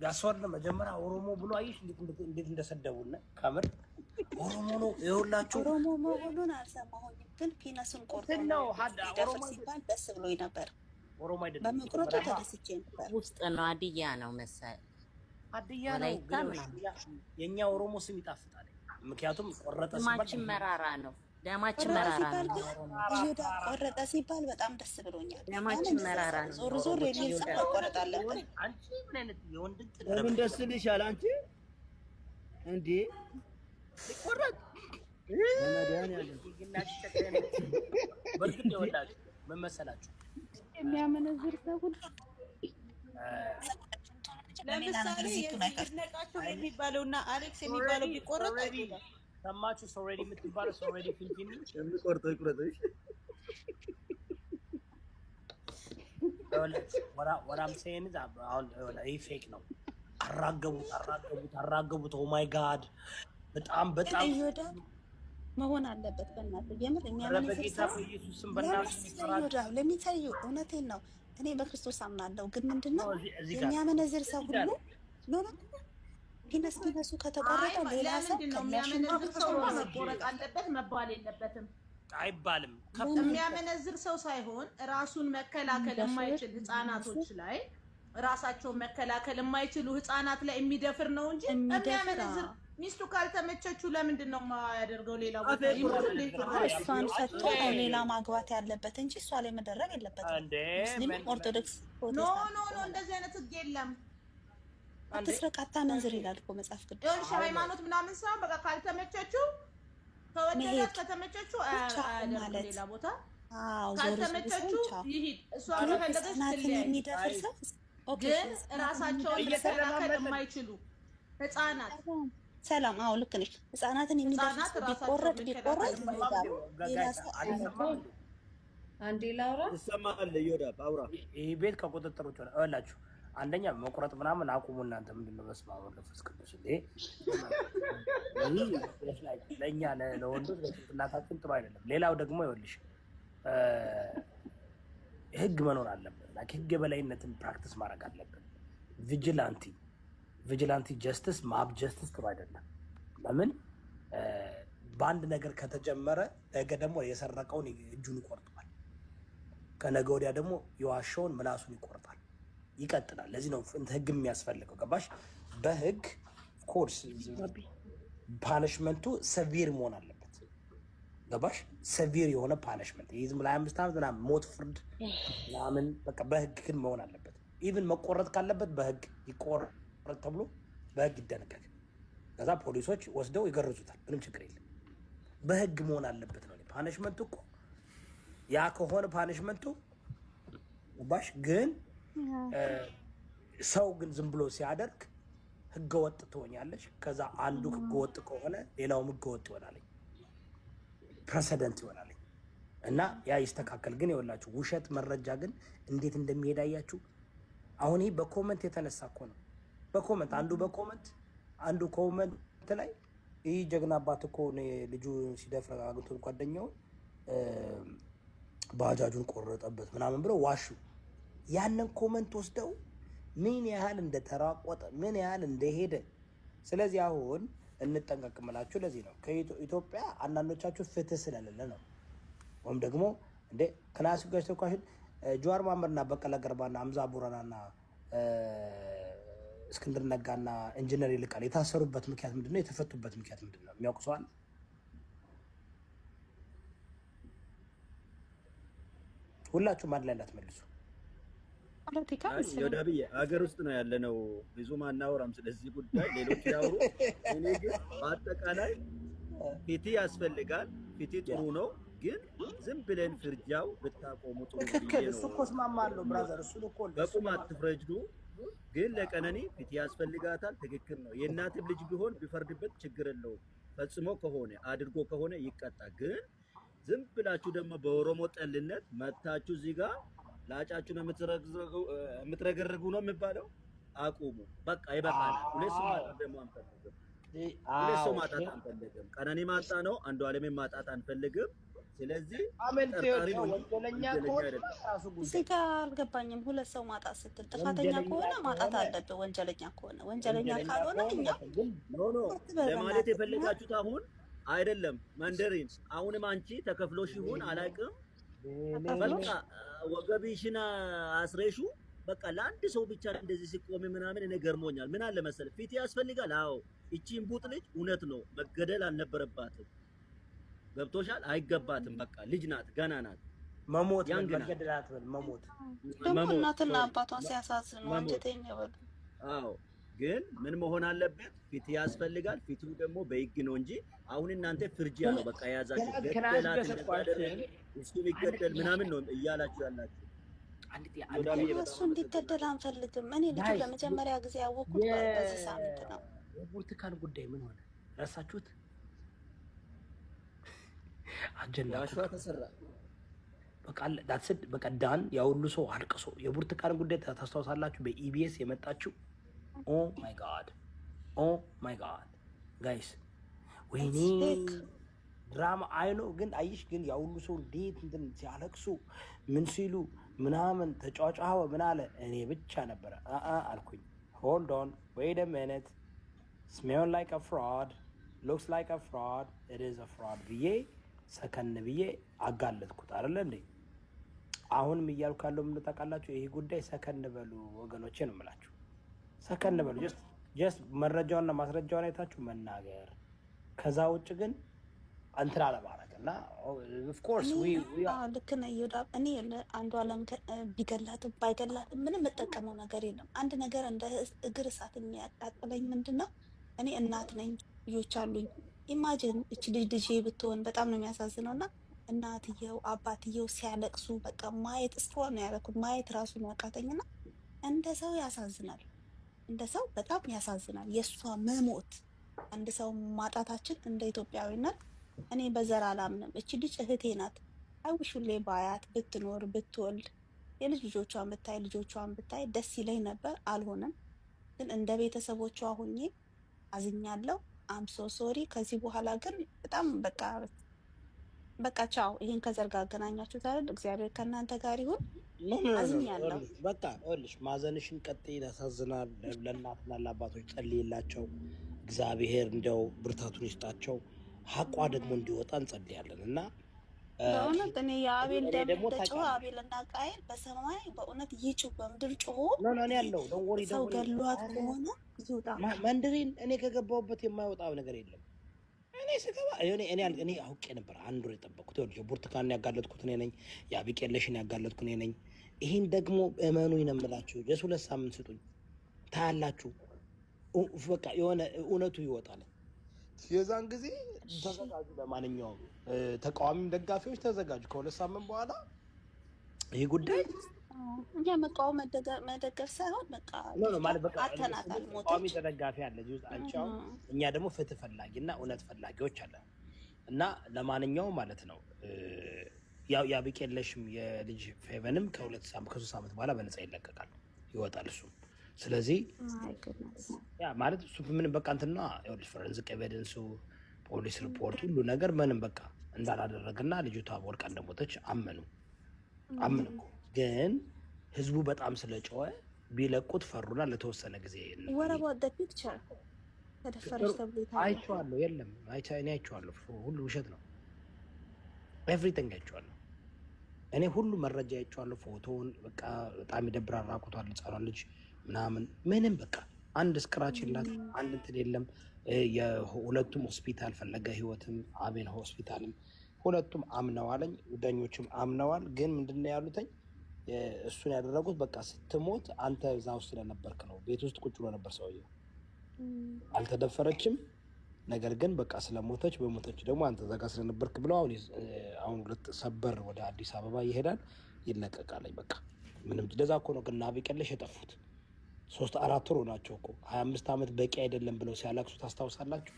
ያስወርድ መጀመሪያ ኦሮሞ ብሎ አይሽ እንዴት እንደሰደቡና ከምር ኦሮሞ ነው ይኸውላችሁ። ኦሮሞ መሆኑን አልሰማሁኝም፣ ግን ፒነሱን ቆርጦ ነው ኦሮሞ ሲባል ደስ ብሎኝ ነበር። ኦሮሞ አይደለም በመቁረጡ ተደስቼ ነበር። ውስጥ ነው አድያ ነው መሰል አድያ ነው። የኛ ኦሮሞ ስም ይጣፍጣል። ምክንያቱም ቆረጠ ሲባል ደማችን መራራ ነው። ደማችን መራራ ነው። ይሁዳ ቆረጠ ሲባል በጣም ደስ ብሎኛል። ደማችን መራራ ነው። ዞር ዞር የሚል ሰው ቆረጣለን። አንቺ ምን አይነት የወንድ ለምን ደስ ይልሻል አንቺ እንዴ? ይቆረጥ ለመዳን ያለ በርግጥ ይወላችሁ ምን መሰላችሁ የሚያመነዝር ሰው ለምሳሌ ይነቃቸው የሚባለውና አሌክስ የሚባለው ቢቆረጥ አይደለም። ሰማችሁ? ሶሬዲ የምትባለው ሶሬዲ ፊልፊኒ የሚቆርጠው ይቁረጥሽ። ወራም saying is አሁን ይሄ ፌክ ነው። አራገቡት። ኦ ማይ ጋድ በጣም ይሁዳ መሆን አለበት። በእናትህ የምር የሚያመነዝር ሰው ኢየሱስም በእናትህ ይሁዳ ለሚታዩ እውነቴን ነው። እኔ በክርስቶስ አምናለሁ፣ ግን ምንድነው የሚያመነዝር ሰው ሁሉ ኖ ፒነሱ ከተቆረጠ ሌላ ሰው የሚያመነዝር ሰው መቆረጥ አለበት መባል የለበትም አይባልም። የሚያመነዝር ሰው ሳይሆን ራሱን መከላከል የማይችል ህፃናቶች ላይ ራሳቸውን መከላከል የማይችሉ ህፃናት ላይ የሚደፍር ነው እንጂ የሚያመነዝር ሚስቱ ካልተመቸችው ለምንድን ነው የማያደርገው? ሌላ ቦታ እሷን ፈቶ ሌላ ማግባት ያለበት እንጂ እሷ ላይ መደረግ የለበትም። ሙስሊም ኦርቶዶክስ ኖ እንደዚህ አይነት ህግ የለም። አትስረቅ አታመንዝር ይላል እኮ መጽሐፍ ቅዱስ። ይኸውልሽ ሃይማኖት ምናምን ሳይሆን በቃ ካልተመቸችው ከወደዳት ከተመቸችው አያደርግም ሌላ ቦታ። ካልተመቸችው ይሂድ። እሷ ከፈለገች የሚደፍር ሰው ግን ራሳቸውን መከላከል የማይችሉ ህፃናት ሰላም። አዎ ልክ ነሽ። ህፃናትን የሚደፍር ቢቆረጥ ሌላ ሰው አንዴ ላውራ ይሰማል። ይወዳ አውራ ይሄ ቤት ከቁጥጥር ውጭ ነው እላችሁ። አንደኛ መቁረጥ ምናምን አቁሙ እናንተ። ምንድነው በስመ አብ ወወልድ ወመንፈስ ቅዱስ እንዴ? ለእኛ ለወንዶች ለጭንቅላታችን ጥሩ አይደለም። ሌላው ደግሞ ይኸውልሽ ህግ መኖር አለበት። ህግ የበላይነትን ፕራክቲስ ማድረግ አለብን። ቪጂላንቲ ጀስቲስ ማብ ጀስቲስ ጥሩ አይደለም። ለምን በአንድ ነገር ከተጀመረ ነገ ደግሞ የሰረቀውን እጁን ይቆርጠዋል፣ ከነገ ወዲያ ደግሞ የዋሸውን ምላሱን ይቆርጣል፣ ይቀጥላል። ለዚህ ነው ህግ የሚያስፈልገው። ገባሽ? በህግ ኮርስ ፓኒሽመንቱ ሰቪር መሆን አለበት። ገባሽ? ሰቪር የሆነ ፓኒሽመንት ይዝም ላይ 5 ዓመት ምናምን ሞት ፍርድ ምናምን በቃ በህግ ግን መሆን አለበት። ኢቭን መቆረጥ ካለበት በህግ ይቆረጥ ተብሎ በህግ ይደነገግ። ከዛ ፖሊሶች ወስደው ይገርዙታል። ምንም ችግር የለም። በህግ መሆን አለበት ነው ፓኒሽመንቱ እኮ። ያ ከሆነ ፓኒሽመንቱ ባሽ ግን ሰው ግን ዝም ብሎ ሲያደርግ ህገወጥ ትሆኛለች። ከዛ አንዱ ህገወጥ ከሆነ ሌላውም ህገወጥ ይሆናል፣ ፕሬሲደንት ይሆናል። እና ያ ይስተካከል። ግን ይኸውላችሁ ውሸት መረጃ ግን እንዴት እንደሚሄድ አያችሁ። አሁን ይሄ በኮመንት የተነሳ እኮ ነው። በኮመንት አንዱ ኮመንት ላይ ይህ ጀግና አባት እኮ ልጁ ሲደፍር አግኝቶ ጓደኛውን ባጃጁን ቆረጠበት ምናምን ብለው ዋሹ። ያንን ኮመንት ወስደው ምን ያህል እንደተራቆጠ ምን ያህል እንደሄደ። ስለዚህ አሁን እንጠንቀቅምላችሁ። ለዚህ ነው ከኢትዮጵያ አንዳንዶቻችሁ ፍትህ ስለሌለ ነው። ወይም ደግሞ እንደ ክላስ ጋር ተቋሽን ጀዋር መሐመድና በቀለ ገርባና አምዛ ቡራናና እስክንድር ነጋና ኢንጂነር ይልቃል የታሰሩበት ምክንያት ምንድነው? የተፈቱበት ምክንያት ምንድነው? የሚያውቁ ሰው አለ? ሁላችሁም አንድ ላይ እንዳትመልሱ። ዮዳብዬ ሀገር ውስጥ ነው ያለነው፣ ብዙ ማናወራም ስለዚህ ጉዳይ፣ ሌሎች ያወሩ። እኔ ግን በአጠቃላይ ፊት ያስፈልጋል። ፊት ጥሩ ነው፣ ግን ዝም ብለን ፍርጃው ብታቆሙ ጥሩ ነው። ትክክል። እሱ እኮ እስማማለሁ ብራዘር፣ እሱ እኮ በቁም አትፍረጁ። ግን ለቀነኒ ፊት ያስፈልጋታል። ትክክል ነው። የእናትም ልጅ ቢሆን ቢፈርድበት ችግር የለውም። ፈጽሞ ከሆነ አድርጎ ከሆነ ይቀጣ። ግን ዝም ብላችሁ ደግሞ በኦሮሞ ጠልነት መታችሁ እዚህ ጋር ላጫችሁ ነው የምትረገርጉ ነው የሚባለው። አቁሙ በቃ ይበቃል። ሁለት ሰው ማጣት ደግሞ አንፈልግም። ሁለት ሰው ማጣት አንፈልግም። ቀነኒ ማጣ ነው፣ አንዷለምን ማጣት አንፈልግም። ስለዚህ ጠርጣሪ ወንጀለኛ ከሆነ ራሱ ጉዳይ እዚህ ጋር አልገባኝም። ሁለት ሰው ማጣት ስትል ጥፋተኛ ከሆነ ማጣት አለብህ። ወንጀለኛ ከሆነ ወንጀለኛ ካልሆነ እኛ ኖ ለማለት የፈለጋችሁት አሁን አይደለም መንደሪን። አሁንም አንቺ ተከፍሎሽ ይሁን አላውቅም፣ በቃ ወገቢሽና አስሬሹ በቃ ለአንድ ሰው ብቻ እንደዚህ ሲቆም ምናምን እኔ ገርሞኛል። ምን አለ መሰለህ ፊት ያስፈልጋል። አዎ እቺ እምቡጥ ልጅ እውነት ነው መገደል አልነበረባትም። ገብቶሻል? አይገባትም። በቃ ልጅ ናት፣ ገና ናት። መሞት መገደላት መሞት ደግሞ እናትና አባቷን ሲያሳዝኑ አንጀቴን ይበሉ። አዎ ግን ምን መሆን አለበት? ፊት ያስፈልጋል። ፊቱ ደግሞ በህግ ነው እንጂ አሁን እናንተ ፍርጂያ ነው በቃ የያዛችሁ ገደላት እንደታደረ እሱ ሊገደል ምናምን ነው እያላችሁ ያላችሁ። እሱ እንዲገደል አንፈልግም። እኔ ልጁ ለመጀመሪያ ጊዜ ያወቅኩት በዚህ ሳምንት ነው። የብርቱካን ጉዳይ ምን ሆነ? ረሳችሁት? አጀንዳ ተሰራ በቃ ዳን ያ ሁሉ ሰው አልቅሶ የብርቱካን ጉዳይ ታስታውሳላችሁ? በኢቢኤስ የመጣችው ኦ ማይ ጋድ ጋይስ፣ ወይኔ ድራማ አይኖ። ግን አይሽ ግን ያ ሁሉ ሰው እንዴት እንትን ሲያለቅሱ ምን ሲሉ ምናምን ተጫጫኸ ምን አለ። እኔ ብቻ ነበረ አልኩኝ ሆልድ ኦን ዌይት አ ሚኒት ስሜል ላይክ አ ፍራድ ሉክስ ላይክ አ ፍራድ ኢት ኢዝ አ ፍራድ ብዬ ሰከን ብዬ አጋለጥኩት አይደለ እንዴ? አሁንም እያልኩ ያለው ምን ታውቃላችሁ? ይሄ ጉዳይ ሰከን በሉ ወገኖቼ ነው የምላችሁ። ሰከን በሉ። ጀስት መረጃውና ማስረጃውን አይታችሁ መናገር። ከዛ ውጭ ግን እንትን አለማድረግ እና ኦፍ ኮርስ ልክ ነህ ይሁዳ። እኔ አንዱ አለም ቢገላትም ባይገላትም ምንም የምጠቀመው ነገር የለም። አንድ ነገር እንደ እግር እሳት የሚያቃጥለኝ ምንድን ነው? እኔ እናት ነኝ፣ ልጆች አሉኝ። ኢማጂን እች ልጅ ብትሆን በጣም ነው የሚያሳዝነው። እና እናትየው አባትየው ሲያለቅሱ በቃ ማየት እስካሁን ነው ያደረኩት። ማየት ራሱ ነው ያቃተኝና እንደ ሰው ያሳዝናል። እንደ ሰው በጣም ያሳዝናል የእሷ መሞት። አንድ ሰው ማጣታችን እንደ ኢትዮጵያዊነት እኔ በዘር አላምንም። እቺ ልጅ እህቴ ናት። አይውሹሌ ባያት ብትኖር ብትወልድ የልጅ ልጆቿን ብታይ ደስ ይለኝ ነበር። አልሆነም። ግን እንደ ቤተሰቦቿ ሁኜ አዝኛለሁ። አም ሶ ሶሪ። ከዚህ በኋላ ግን በጣም በቃ ቻው። ይሄን ከዘር ጋር አገናኛችሁት አይደል? እግዚአብሔር ከእናንተ ጋር ይሁን። አዝኛለሁ። በቃ ይኸውልሽ ማዘንሽን ቀጥይ። ያሳዝናል። ለእናትና ለአባቶች ጸልይላቸው። እግዚአብሔር እንደው ብርታቱን ይስጣቸው። ሀቋ ደግሞ እንዲወጣ እንጸልያለን። እና በእውነት እኔ የአቤል ደም ተጮኸ። አቤልና ቃየል በሰማይ በእውነት ይጩህ፣ በምድር ጮሆ ያለው ሰው ገድሏት ከሆነ ይውጣ። መንደሪን እኔ ከገባሁበት የማይወጣው ነገር የለም። እኔ ስገባ እኔ አውቄ ነበር። አንድ ወር የጠበቅኩት ይኸውልሽ፣ ብርቱካንን ያጋለጥኩት እኔ ነኝ። የአቢቄለሽን ያጋለጥኩት እኔ ነኝ። ይሄን ደግሞ እመኑኝ ነው የምላችሁ። ጀስ 2 ሳምንት ስጡኝ፣ ታያላችሁ። በቃ የሆነ እውነቱ ይወጣል። የዛን ጊዜ ተዘጋጁ። ለማንኛውም ተቃዋሚም ደጋፊዎች ተዘጋጁ። ከ2 ሳምንት በኋላ ይህ ጉዳይ እኛ መቃወም መደገፍ ሳይሆን በቃ ማለት በቃ አተናታል። ተቃዋሚ ተደጋፊ አለ አንቺው፣ እኛ ደግሞ ፍትህ ፈላጊና እውነት ፈላጊዎች አለ። እና ለማንኛውም ማለት ነው ያው ያቢቄለሽም የልጅ ፌቨንም ከ3 ሳምንት በኋላ በነፃ ይለቀቃል፣ ይወጣል እሱ። ስለዚህ ያ ማለት እሱ ምንም በቃ እንትና ይኸውልሽ ፎረንሲክ ኤቪደንሱ ፖሊስ ሪፖርት ሁሉ ነገር ምንም በቃ እንዳላደረገና ልጅቷ ወድቃ እንደሞተች አመኑ። ግን ህዝቡ በጣም ስለጮኸ ቢለቁት ፈሩና ለተወሰነ ጊዜ አይቼዋለሁ። የለም እኔ አይቼዋለሁ። ሁሉ ውሸት ነው። ኤቭሪቲንግ አይቼዋለሁ። እኔ ሁሉ መረጃ አይቼዋለሁ። ፎቶውን በቃ በጣም ይደብራል። ራቁቷል ህፃኗን ልጅ ምናምን ምንም በቃ አንድ ስክራች የላት፣ አንድ እንትን የለም። የሁለቱም ሆስፒታል ፈለገ ህይወትም አቤን ሆስፒታልም ሁለቱም አምነዋለኝ፣ ዳኞችም አምነዋል። ግን ምንድነው ያሉትኝ እሱን ያደረጉት በቃ ስትሞት አንተ እዛ ውስጥ ስለነበርክ ነው። ቤት ውስጥ ቁጭ ብሎ ነበር ሰውየው፣ አልተደፈረችም። ነገር ግን በቃ ስለሞተች በሞተች ደግሞ አንተ እዛ ጋር ስለነበርክ ብለው አሁን ሁለት ሰበር ወደ አዲስ አበባ ይሄዳል፣ ይለቀቃለኝ። በቃ ምንም ለዛ እኮ ነው ግን አብቀለሽ የጠፉት 3-4 ወር ናቸው እኮ 25 ዓመት በቂ አይደለም ብለው ሲያለቅሱ ታስታውሳላችሁ?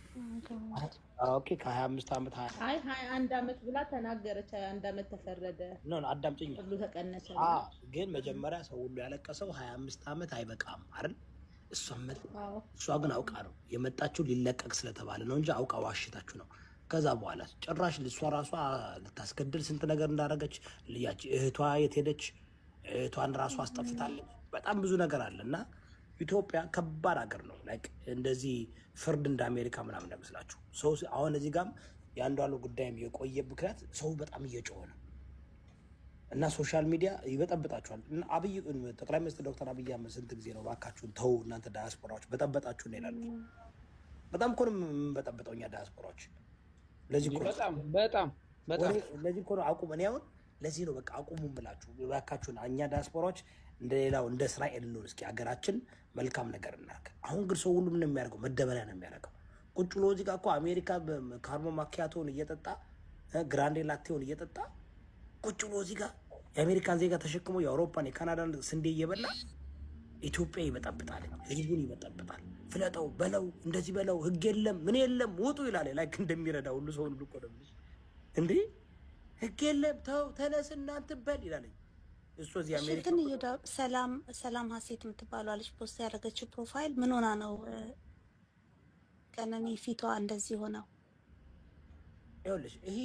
ኦኬ ከ25 ዓመት 21 ዓመት ብላ ተናገረች። 21 ዓመት ተፈረደ ነው አዳምጪኝ ሁሉ ተቀነሰ። ግን መጀመሪያ ሰው ሁሉ ያለቀሰው 25 ዓመት አይበቃም አይደል? እሷ ግን አውቃ ነው የመጣችው ሊለቀቅ ስለተባለ ነው እንጂ አውቃ ዋሽታችሁ ነው። ከዛ በኋላ ጭራሽ እሷ ራሷ ልታስገድል ስንት ነገር እንዳደረገች ልያች እህቷ የት ሄደች? እህቷን ራሷ አስጠፍታለች። በጣም ብዙ ነገር አለ እና ኢትዮጵያ ከባድ ሀገር ነው። ላይክ እንደዚህ ፍርድ እንደ አሜሪካ ምናምን እንደመስላችሁ ሰው አሁን እዚህ ጋርም የአንዷን ጉዳይም የቆየ ምክንያት ሰው በጣም እየጮኸ ነው እና ሶሻል ሚዲያ ይበጠብጣችኋል። እና አብይ ጠቅላይ ሚኒስትር ዶክተር አብይ አህመድ ስንት ጊዜ ነው እባካችሁን ተው እናንተ ዳያስፖራዎች በጠበጣችሁ ነው ይላሉ። በጣም እኮ ነው የምንበጠብጠው እኛ ዳያስፖራዎች። ለዚህ እኮ በጣም ለዚህ እኮ ነው አቁም። እኔ አሁን ለዚህ ነው በቃ አቁሙ ብላችሁ እባካችሁን እኛ ዳያስፖራዎች እንደሌላው እንደ እስራኤል እንሆን እስኪ ሀገራችን መልካም ነገር እናድርግ። አሁን ግን ሰው ሁሉ ምን የሚያደርገው መደበሪያ ነው የሚያደርገው። ቁጭ ብሎ እዚህ ጋር እኮ አሜሪካ ካርቦ ማኪያቶን እየጠጣ ግራንዴ ላቴውን እየጠጣ ቁጭ ብሎ እዚህ ጋር የአሜሪካን ዜጋ ተሸክሞ የአውሮፓን የካናዳን ስንዴ እየበላ ኢትዮጵያ ይበጠብጣል፣ ህዝቡን ይበጠብጣል። ፍለጠው በለው እንደዚህ በለው ህግ የለም ምን የለም ውጡ ይላል። ላይክ እንደሚረዳ ሁሉ ሰው ሁሉ እኮ ነው እንዴ ህግ የለም ተው ተነስ እናንተ በል ይላል። እሱ እዚህ አሜሪካ ግን ሰላም ሀሴት የምትባለው ልጅ ፖስት ያደረገችው ፕሮፋይል ምን ሆና ነው ቀነኒ ፊቷ እንደዚህ ሆነው? ይኸውልሽ ይሄ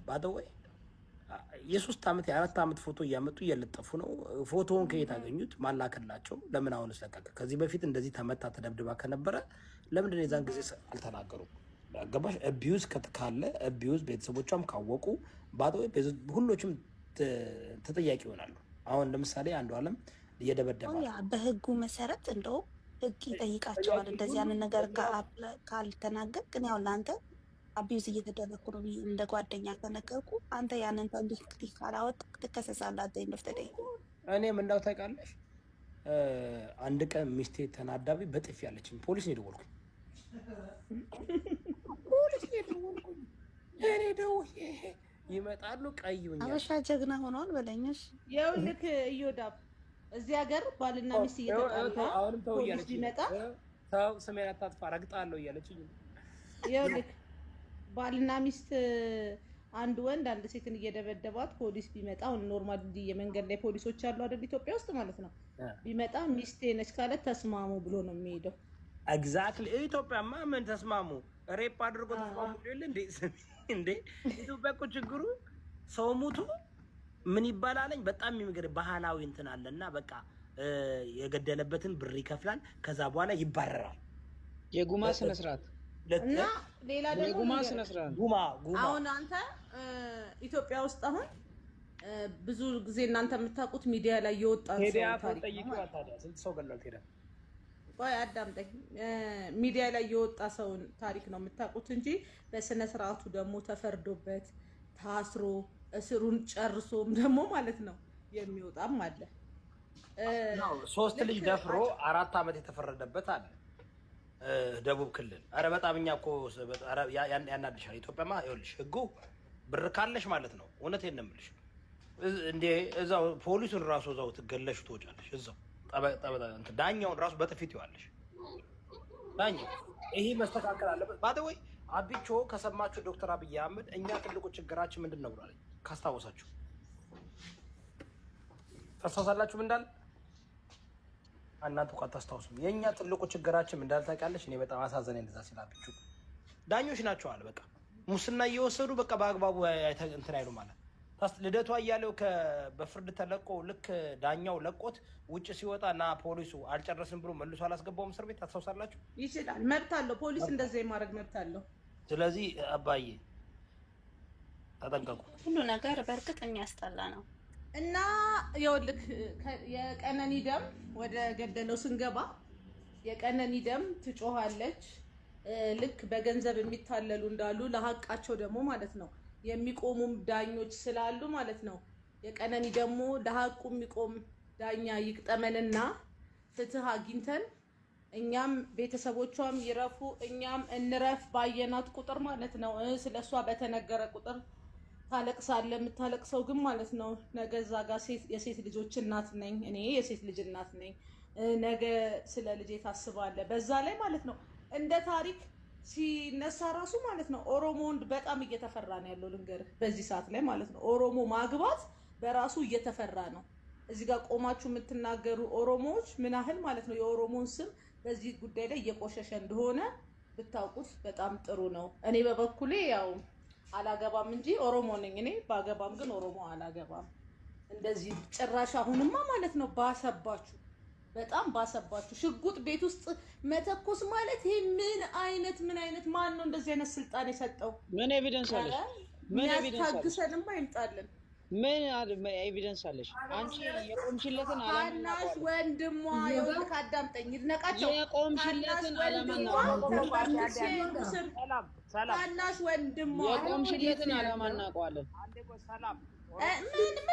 ባደወይ የ3 ዓመት የ4 ዓመት ፎቶ እያመጡ እየለጠፉ ነው። ፎቶውን ከየት አገኙት? ማላከላቸው ለምን አሁን ስለቀቀ? ከዚህ በፊት እንደዚህ ተመታ ተደብድባ ከነበረ ለምንድን ነው የዛን ጊዜ አልተናገሩም? ገባሽ? አቢዩዝ ካለ አቢዩዝ ቤተሰቦቿም ካወቁ ባደወይ ሁሎችም ተጠያቂ ይሆናሉ። አሁን ለምሳሌ አንዱ ዓለም እየደበደባ በህጉ መሰረት እንደው ህግ ይጠይቃቸዋል። እንደዚህ ያንን ነገር ካልተናገር ግን ያው ለአንተ አቢዩዝ እየተደረኩ ነው እንደ ጓደኛ ከነገርኩ አንተ ያንን እንግዲህ ካላወጣህ ትከሰሳለህ። አደ እንደፍተደይ እኔ ምን እንዳው ታውቃለሽ? አንድ ቀን ሚስቴ ተናዳቢ በጥፊ ያለችኝ ፖሊስ ነው የደወልኩኝ። እኔ ደውዬ ይመጣሉ ቀዩኛ አበሻ ጀግና ሆኗል በለኝሽ። ይኸውልህ እዮዳብ እዚህ ሀገር ባልና ሚስት እየተጣሉ አሁንም ተው ፖሊስ እያለችኝ ቢመጣ ተው ስሜን አታጥፋ ረግጣለሁ እያለችኝ ይኸውልህ ባልና ሚስት አንድ ወንድ አንድ ሴትን እየደበደባት ፖሊስ ቢመጣ አሁን ኖርማል እንዲህ የመንገድ ላይ ፖሊሶች አሉ አይደል ኢትዮጵያ ውስጥ ማለት ነው። ቢመጣ ሚስቴ ነች ካለ ተስማሙ ብሎ ነው የሚሄደው። ኤግዛክትሊ ኢትዮጵያማ ምን ተስማሙ? ሬፕ አድርጎ ተስማሙ ይል እንዴ ኢትዮጵያ እኮ ችግሩ ሰው ሙቱ ምን ይባላለኝ በጣም የሚገርም ባህላዊ እንትን አለና በቃ የገደለበትን ብር ይከፍላል። ከዛ በኋላ ይባረራል። የጉማ ስነ ስርዓት እና ሌላ ደግሞ የጉማ ስነ ስርዓት ጉማ አሁን አንተ ኢትዮጵያ ውስጥ አሁን ብዙ ጊዜ እናንተ የምታውቁት ሚዲያ ላይ የወጣ ሰው ታሪክ ነው። ታዲያ ስንት ሰው ገለል ሄደ? ቆይ አዳምጠኝ። ሚዲያ ላይ የወጣ ሰውን ታሪክ ነው የምታውቁት እንጂ በስነ ስርዓቱ ደግሞ ተፈርዶበት ታስሮ እስሩን ጨርሶም ደግሞ ማለት ነው የሚወጣም አለ። 3 ልጅ ደፍሮ 4 ዓመት የተፈረደበት አለ ደቡብ ክልል። አረ በጣም እኛ እኮ ያናድሻል። ኢትዮጵያማ ይኸውልሽ ህጉ ብር ካለሽ ማለት ነው እውነቴን ነው የምልሽ እንዴ እዛው ፖሊሱን ራሱ እዛው ትገለሽ ትወጫለሽ። እዛው ዳኛውን ራሱ በጥፊት ይዋለሽ። ዳኛው ይሄ መስተካከል አለበት። ባደወይ አቢቾ ከሰማችሁ ዶክተር አብይ አህመድ እኛ ትልቁ ችግራችን ምንድን ነው ብሏል? ካስታወሳችሁ ታስታውሳላችሁ እንዳል እናንተ እኮ አታስታውሱም። የኛ ትልቁ ችግራችን እንዳል ታውቂያለሽ። እኔ በጣም አሳዘነኝ እንደዛ ሲል አቢቾ ዳኞች ናቸው አለ በቃ ሙስና እየወሰዱ በቃ በአግባቡ እንትን አይሉ ማለት ልደቷ እያለው በፍርድ ተለቆ ልክ ዳኛው ለቆት ውጭ ሲወጣ እና ፖሊሱ አልጨረስም ብሎ መልሶ አላስገባውም እስር ቤት። ታስታውሳላችሁ? ይችላል፣ መብት አለው ፖሊስ እንደዛ የማድረግ መብት አለው። ስለዚህ አባዬ ተጠንቀቁ። ሁሉ ነገር በእርግጥ የሚያስጠላ ነው እና ይኸውልህ የቀነኒ ደም ወደ ገደለው ስንገባ የቀነኒ ደም ትጮሃለች። ልክ በገንዘብ የሚታለሉ እንዳሉ ለሀቃቸው ደግሞ ማለት ነው የሚቆሙም ዳኞች ስላሉ ማለት ነው። የቀነኒ ደግሞ ለሐቁ የሚቆም ዳኛ ይቅጠመንና ፍትህ አግኝተን እኛም ቤተሰቦቿም ይረፉ እኛም እንረፍ ባየናት ቁጥር ማለት ነው። ስለሷ በተነገረ ቁጥር ታለቅሳለ። የምታለቅሰው ግን ማለት ነው ነገ እዛ ጋር የሴት ልጆች እናት ነኝ እኔ የሴት ልጅ እናት ነኝ። ነገ ስለ ልጄ ታስባለ። በዛ ላይ ማለት ነው እንደ ታሪክ ሲነሳ ራሱ ማለት ነው ኦሮሞ ወንድ በጣም እየተፈራ ነው ያለው። ልንገርህ በዚህ ሰዓት ላይ ማለት ነው ኦሮሞ ማግባት በራሱ እየተፈራ ነው። እዚህ ጋር ቆማችሁ የምትናገሩ ኦሮሞዎች ምን ያህል ማለት ነው የኦሮሞን ስም በዚህ ጉዳይ ላይ እየቆሸሸ እንደሆነ ብታውቁት በጣም ጥሩ ነው። እኔ በበኩሌ ያው አላገባም እንጂ ኦሮሞ ነኝ። እኔ ባገባም ግን ኦሮሞ አላገባም። እንደዚህ ጭራሽ አሁንማ ማለት ነው ባሰባችሁ፣ በጣም ባሰባችሁ። ሽጉጥ ቤት ውስጥ መተኮስ ማለት ይሄ ምን አይነት ማን ነው እንደዚህ አይነት ስልጣን የሰጠው? ምን ኤቪደንስ አለሽ? ምን ኤቪደንስ አለሽ? ታግሰንማ ይምጣልን። ምን ኤቪደንስ አለሽ? አንቺ የቆምሽለትን ታናሽ ወንድሟ ይኸውልህ አዳምጠኝ፣ ይድነቃቸው የቆምሽለትን ዓላማ ነው። ታናሽ ወንድሟ የቆምሽለትን ዓላማ እናውቀዋለን። ምንም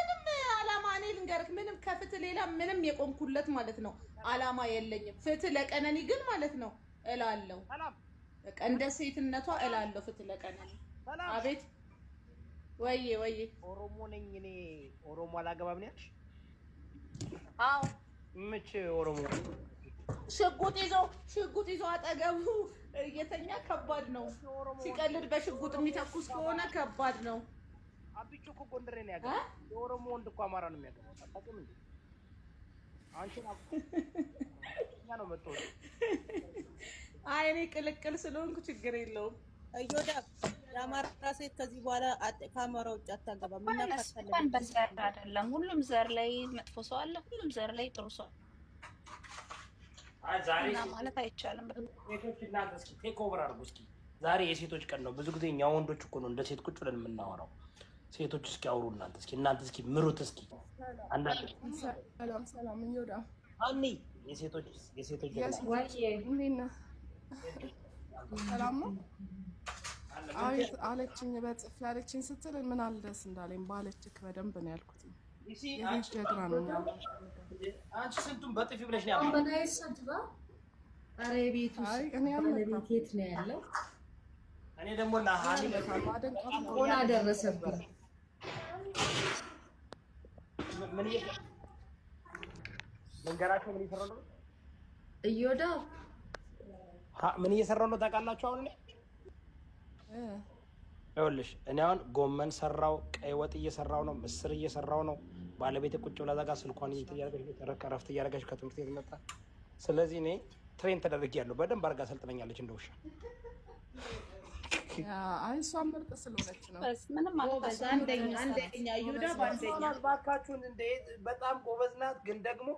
ዓላማ እኔ ልንገርህ፣ ምንም ከፍትህ ሌላ ምንም የቆምኩለት ማለት ነው ዓላማ የለኝም። ፍትህ ለቀነኒ ግን ማለት ነው እላለሁ። በቃ እንደ ሴትነቷ እላለሁ ፍትህ ለቀነኒ። አቤት ወይዬ ኦሮሞ ነኝ እኔ ኦሮሞ አላገባም ነው ያልሽ? አዎ ምች ኦሮሞ ሽጉጥ ይዞ አጠገቡ እየተኛ ከባድ ነው። ሲቀልድ በሽጉጥ የሚተኩስ ከሆነ ከባድ ነው። አብቹ እኮ ጎንደሬ ነው ያገባው። የኦሮሞ ወንድ እኮ አማራ ነው የሚያገባው። አታውቅም እንዴ? አንቺ ነው መጥቶ አይ እኔ ቅልቅል ስለሆንኩ ችግር የለውም። እዮዳ የአማራ ሴት ከዚህ በኋላ ከአማራ ውጭ አታገባም። እንኳን በዘር አይደለም፣ ሁሉም ዘር ላይ መጥፎ ሰው አለ፣ ሁሉም ዘር ላይ ጥሩ ሰው ዛሬ ማለት አይቻልም። ሴቶች እናንተ እስኪ ቴክ ኦቨር አድርጉ እስኪ። ዛሬ የሴቶች ቀን ነው። ብዙ ጊዜ እኛ ወንዶች እኮ ነው እንደ ሴት ቁጭ ብለን የምናወራው። ሴቶች እስኪ አውሩ እናንተ እስኪ ምሩት እስኪ አንዳንድ ሰላም እዮዳ አኒ የሴቶች ሰላም ነው አለችኝ። በጽፍ ያለችኝ ስትል ምን አለ ደስ እንዳለኝ ባለችክ በደንብ ነው ያልኩት። የቤት ጀግና ነው። አንቺ ስንቱን በጥፊ ብለሽ ነው ያለው? ኧረ ቤቱ ቤት ነው ያለው። እኔ ደግሞ ለሃኒ ቆና ደረሰብኝ። ምን መንገራቸው ምን እየሰራሁ ነው? እዮዳ ምን እየሰራሁ ነው ታውቃላችሁ? አሁን ይኸውልሽ እኔ አሁን ጎመን ሰራው፣ ቀይ ወጥ እየሰራው ነው፣ ምስር እየሰራው ነው። ባለቤቴ ቁጭ ብላ እዛ ጋር ስልኳን እያደረገች ረፍት እያደረገች ከትምህርት ቤት መጣ። ስለዚህ እኔ ትሬን ተደርጌያለሁ። በደንብ አድርጋ ሰልጥነኛለች እንደ ውሻ። አይ እሷ ምርጥ ስለሆነች ነው። ምንም ማለት አንደኛ ይሁዳ ባንደኛ ባካችሁን እንደ በጣም ጎበዝ ናት፣ ግን ደግሞ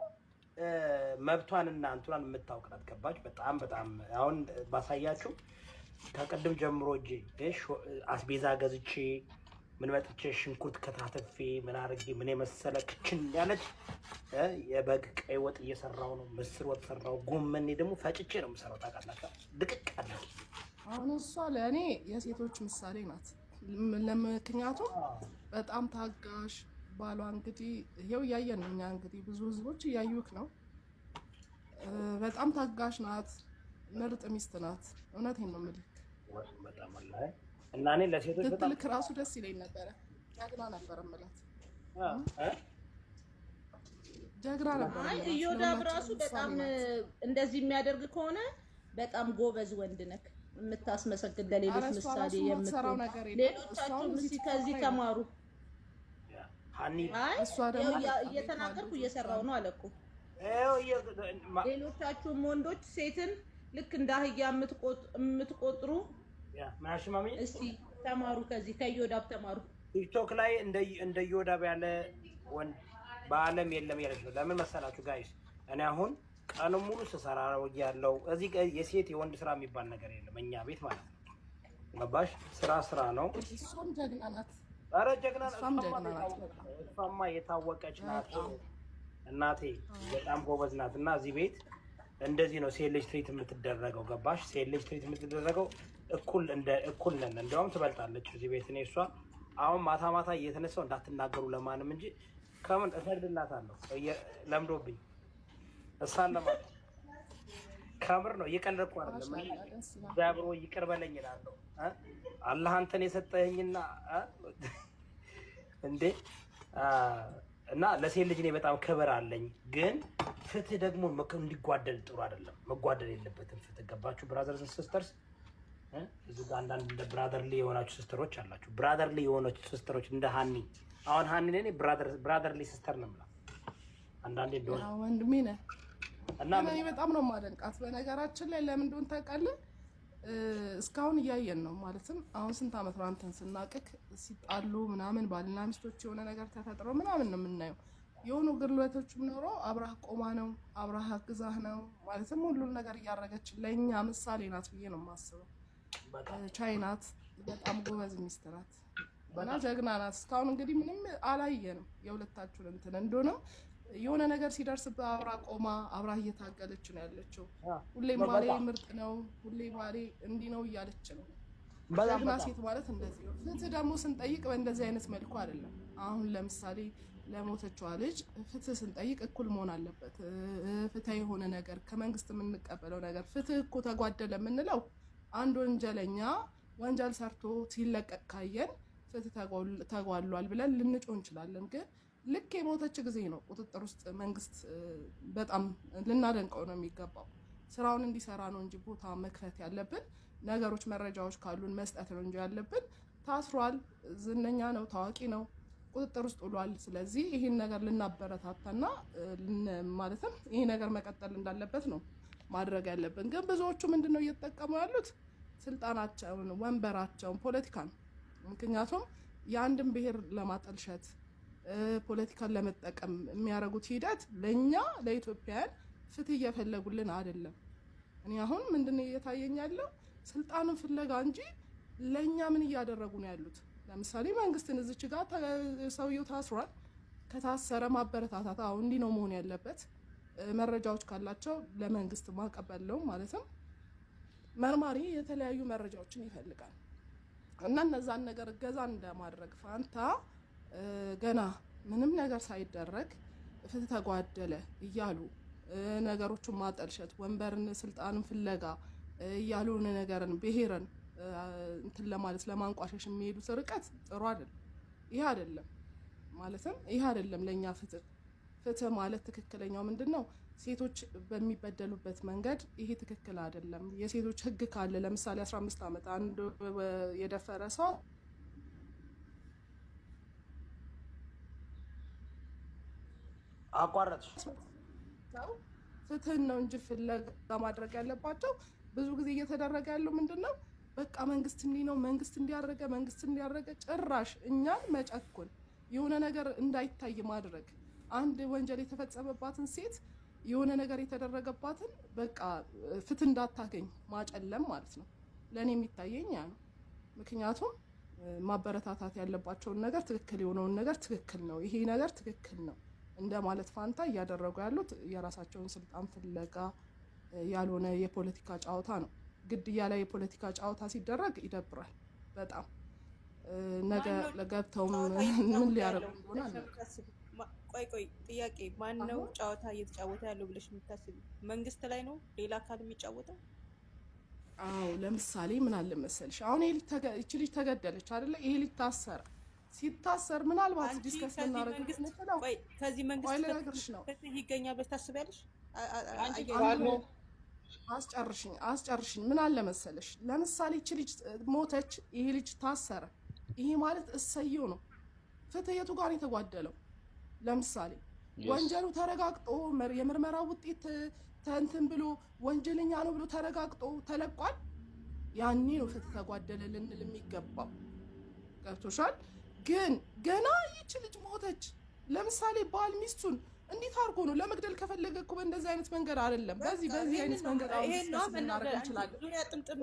መብቷንና እንትኗን የምታውቅ ናት። ገባች? በጣም አሁን ባሳያችሁ ከቀድም ጀምሮ እጄ አስቤዛ ገዝቼ ምን መጥቼ ሽንኩርት ከታተፌ ምን አድርጌ ምን የመሰለ ክችን ያለች የበግ ቀይ ወጥ እየሰራው ነው። ምስር ወጥ ሰራው። ጎመኔ ደግሞ ፈጭቼ ነው የምሰራው። ታውቃላችሁ? ድቅቅ አለ። አሁን እሷ ለእኔ የሴቶች ምሳሌ ናት። ለምክንያቱም በጣም ታጋሽ ባሏ እንግዲህ ይሄው እያየን ነው። እኛ እንግዲህ ብዙ ህዝቦች እያዩክ ነው። በጣም ታጋሽ ናት። ምርጥ ሚስት ናት። እውነቴን ነው የምልህ። በጣም አለ እና እኔ ለሴቶች በጣም ልክ ራሱ ደስ ይለኝ ነበረ። ጀግና ነበር የምላት ጀግና ነበር። አይ እዮዳ ራሱ በጣም እንደዚህ የሚያደርግ ከሆነ በጣም ጎበዝ ወንድ ነክ የምታስመሰግን ለሌሎች ምሳሌ የምትሆን ሌሎቻችሁም ከዚህ ተማሩ። አይ እሷ ደግሞ እየተናገርኩ እየሰራው ነው አለ እኮ። ሌሎቻችሁም ወንዶች ሴትን ልክ እንደ አህያ የምትቆጥሩ ማሽማሚ እስቲ ተማሩ፣ ከዚህ ከዮዳብ ተማሩ። ቲክቶክ ላይ እንደ ዮዳብ ያለ ወንድ በዓለም የለም ያለች ነው። ለምን መሰላችሁ ጋይስ? እኔ አሁን ቀን ሙሉ ስሰራ ያለው እዚህ የሴት የወንድ ስራ የሚባል ነገር የለም እኛ ቤት ማለት ነው። ገባሽ? ስራ ነው። እሷም ጀግና ናት። ኧረ ጀግና ናት። እሷማ የታወቀች ናት እናቴ፣ በጣም ጎበዝ ናት። እና እዚህ ቤት እንደዚህ ነው ሴት ልጅ ትሪት የምትደረገው። ገባሽ? ሴት ልጅ ትሪት የምትደረገው እኩል ነን። እንደውም ትበልጣለች እዚህ ቤት። እኔ እሷ አሁን ማታ ማታ እየተነሳው እንዳትናገሩ ለማንም እንጂ ከምን እፈርድላታለሁ ለምዶብኝ እሳን ለማለት ከምር ነው እየቀለድኩ አይደለም። ዛብሮ ይቅር በለኝ እላለሁ። አላህ አንተን የሰጠኸኝና እንዴ እና ለሴት ልጅ እኔ በጣም ክብር አለኝ። ግን ፍትህ ደግሞ እንዲጓደል ጥሩ አይደለም። መጓደል የለበትም ፍትህ። ገባችሁ ብራዘርስ ኤንድ ሲስተርስ? እዚህ ጋር አንዳንድ እንደ ብራዘርሊ የሆናችሁ ሲስተሮች አላችሁ። ብራዘርሊ የሆናችሁ ሲስተሮች እንደ ሃኒ አሁን ሃኒ ነኝ ብራዘርሊ ሲስተር ነው የምላት አንዳንዴ እንደሆነ ወንድሜ ነህ እና እኔ በጣም ነው የማደንቃት። በነገራችን ላይ ለምን እንደሆነ ታውቃለህ? እስካሁን እያየን ነው ማለትም አሁን ስንት ዓመት ነው አንተን ስናቅክ ሲጣሉ ምናምን ባልና ሚስቶች የሆነ ነገር ተፈጥሮ ምናምን ነው የምናየው። የሆኑ ግርለቶችም ኖሮ አብራህ ቆማ ነው አብራህ አግዛህ ነው ማለትም ሁሉን ነገር እያደረገች ለእኛ ምሳሌ ናት ብዬ ነው የማስበው። ቻይናት በጣም ጎበዝ ሚስት ናት እና ጀግና ናት። እስካሁን እንግዲህ ምንም አላየንም የሁለታችሁን እንትን እንደሆነ የሆነ ነገር ሲደርስብህ አብራ ቆማ አብራ እየታገለች ነው ያለችው። ሁሌም ባሌ ምርጥ ነው ሁሌ ባሌ እንዲህ ነው እያለች ነው። ጀግና ሴት ማለት እንደዚህ ነው። ፍትህ ደግሞ ስንጠይቅ በእንደዚህ አይነት መልኩ አይደለም። አሁን ለምሳሌ ለሞተችዋ ልጅ ፍትህ ስንጠይቅ እኩል መሆን አለበት። ፍትህ የሆነ ነገር ከመንግስት የምንቀበለው ነገር ፍትህ እኮ ተጓደለ የምንለው አንድ ወንጀለኛ ወንጀል ሰርቶ ሲለቀቅ ካየን ፍትህ ተጓሏል ብለን ልንጮህ እንችላለን። ግን ልክ የሞተች ጊዜ ነው ቁጥጥር ውስጥ መንግስት በጣም ልናደንቀው ነው የሚገባው። ስራውን እንዲሰራ ነው እንጂ ቦታ መክፈት ያለብን ነገሮች መረጃዎች ካሉን መስጠት ነው እንጂ ያለብን። ታስሯል፣ ዝነኛ ነው፣ ታዋቂ ነው፣ ቁጥጥር ውስጥ ውሏል። ስለዚህ ይሄን ነገር ልናበረታታና ማለትም ይሄ ነገር መቀጠል እንዳለበት ነው ማድረግ ያለብን። ግን ብዙዎቹ ምንድነው እየተጠቀሙ ያሉት ስልጣናቸውን፣ ወንበራቸውን፣ ፖለቲካን ምክንያቱም የአንድን ብሔር ለማጠልሸት ፖለቲካን ለመጠቀም የሚያደርጉት ሂደት ለኛ ለኢትዮጵያውያን ፍትህ እየፈለጉልን አይደለም። እኔ አሁን ምንድነው እየታየኝ ያለው ስልጣንን ፍለጋ እንጂ ለኛ ምን እያደረጉ ነው ያሉት? ለምሳሌ መንግስትን እዚች ጋር ሰውየው ታስሯል። ከታሰረ ማበረታታት አሁን እንዲህ ነው መሆን ያለበት። መረጃዎች ካላቸው ለመንግስት ማቀበለው ማለትም መርማሪ የተለያዩ መረጃዎችን ይፈልጋል እና እነዛን ነገር እገዛ እንደማድረግ ፋንታ ገና ምንም ነገር ሳይደረግ ፍትህ ተጓደለ እያሉ ነገሮችን ማጠልሸት ወንበርን ስልጣንን ፍለጋ እያሉን ነገርን ብሔርን እንትን ለማለት ለማንቋሸሽ የሚሄዱት ርቀት ጥሩ አይደለም። ይሄ አይደለም ማለትም ይሄ አይደለም ለኛ ፍትህ ማለት ትክክለኛው ምንድነው? ሴቶች በሚበደሉበት መንገድ ይሄ ትክክል አይደለም። የሴቶች ህግ ካለ ለምሳሌ 15 ዓመት አንድ የደፈረ ሰው አቋረጥሽ ፍትህን ነው እንጂ ፍለጋ ማድረግ ያለባቸው። ብዙ ጊዜ እየተደረገ ያለው ምንድነው? በቃ መንግስት እንዲህ ነው፣ መንግስት እንዲያደረገ ጭራሽ እኛን መጨኮን የሆነ ነገር እንዳይታይ ማድረግ አንድ ወንጀል የተፈጸመባትን ሴት የሆነ ነገር የተደረገባትን በቃ ፍትህ እንዳታገኝ ማጨለም ማለት ነው። ለኔ የሚታየኝ ያ ነው። ምክንያቱም ማበረታታት ያለባቸውን ነገር ትክክል የሆነውን ነገር ትክክል ነው፣ ይሄ ነገር ትክክል ነው እንደማለት ፋንታ እያደረጉ ያሉት የራሳቸውን ስልጣን ፍለጋ ያልሆነ የፖለቲካ ጨዋታ ነው። ግድያ ላይ የፖለቲካ ጨዋታ ሲደረግ ይደብራል በጣም። ነገ ለገብተው ምን ሊያረጉ እንደሆነ ቆይ ጥያቄ ማን ነው ጨዋታ እየተጫወተ ያለው ብለሽ የምታስቢ? መንግስት ላይ ነው ሌላ አካል የሚጫወተው? አዎ ለምሳሌ ምን አለ መሰልሽ አሁን እቺ ልጅ ተገደለች አይደለ? ይሄ ልጅ ታሰረ። ሲታሰር ምናልባት ዲስከስ እናደርግ ነው። ቆይ ከዚህ መንግስት ነው ይገኛል ብለሽ ታስቢያለሽ? አስጨርሽኝ ምን አለ መሰለሽ ለምሳሌ እቺ ልጅ ሞተች፣ ይሄ ልጅ ታሰረ። ይሄ ማለት እሰየው ነው። ፍትህ የቱ ጋር የተጓደለው? ለምሳሌ ወንጀሉ ተረጋግጦ የምርመራ ውጤት ተንትን ብሎ ወንጀለኛ ነው ብሎ ተረጋግጦ ተለቋል። ያኔ ነው ፍትህ ተጓደለ ልንል የሚገባው። ገብቶሻል? ግን ገና ይቺ ልጅ ሞተች። ለምሳሌ ባል ሚስቱን እንዴት አድርጎ ነው ለመግደል ከፈለገ እኮ በእንደዚህ አይነት መንገድ አይደለም። በዚህ አይነት መንገድ እናደርግ እንችላለን። ዙሪያ ጥምጥም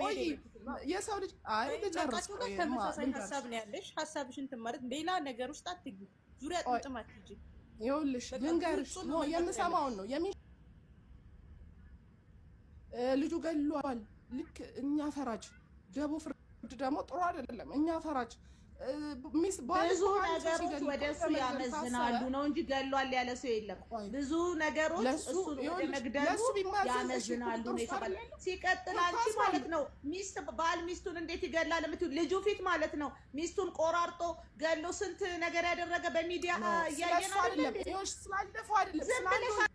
የሰው ልጅ አይ ልጨርስ ተመሳሳይ ሀሳብ ነው ያለሽ። ሀሳብሽን ማለት ሌላ ነገር ውስጥ አትግቢ። ዙሪያ ጥምጥም አትጂ። ይኸውልሽ ልንገርሽ ነው የምሰማውን ነው ልጁ ገሏል። ልክ እኛ ፈራጅ ደቦ ፍርድ ደግሞ ጥሩ አይደለም። እኛ ፈራጅ ብዙ ነገሮች ወደሱ ያመዝናሉ ነው እንጂ ገሏል ያለ ሰው የለም። ብዙ ነገሮች እሱን ወደ መግደሉ ያመዝናሉ ነው የተባለ። ሲቀጥል አንቺ ማለት ነው ሚስት ባል ሚስቱን እንዴት ይገላል የምትይው ልጁ ፊት ማለት ነው ሚስቱን ቆራርጦ ገሎ ስንት ነገር ያደረገ በሚዲያ እያየን አይደለም። ይኸውልሽ ስላለፈው አይደለም ስላለፈው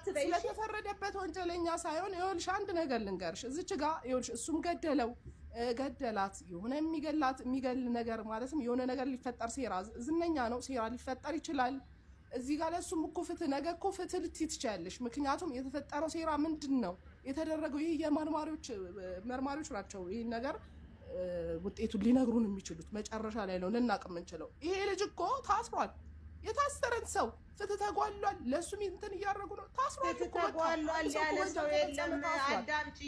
ስለተፈረደበት ወንጀለኛ ሳይሆን ይኸውልሽ አንድ ነገር ልንገርሽ እዚች ጋር ይኸውልሽ እሱም ገደላት የሆነ የሚገል ነገር ማለትም የሆነ ነገር ሊፈጠር ሴራ ዝነኛ ነው ሴራ ሊፈጠር ይችላል እዚህ ጋር ለሱም እኮ ፍትህ ነገ እኮ ፍትህ ልትይ ትችያለሽ ምክንያቱም የተፈጠረው ሴራ ምንድነው የተደረገው ይሄ የመርማሪዎች ናቸው ይሄን ነገር ውጤቱን ሊነግሩን የሚችሉት መጨረሻ ላይ ነው ልናቅ የምንችለው ይሄ ልጅ እኮ ታስሯል የታሰረን ሰው ፍትህ ተጓሏል ለሱም እንትን እያደረጉ ነው ታስሯል ፍትህ ተጓሏል ያለ ሰው የለም አዳምጪ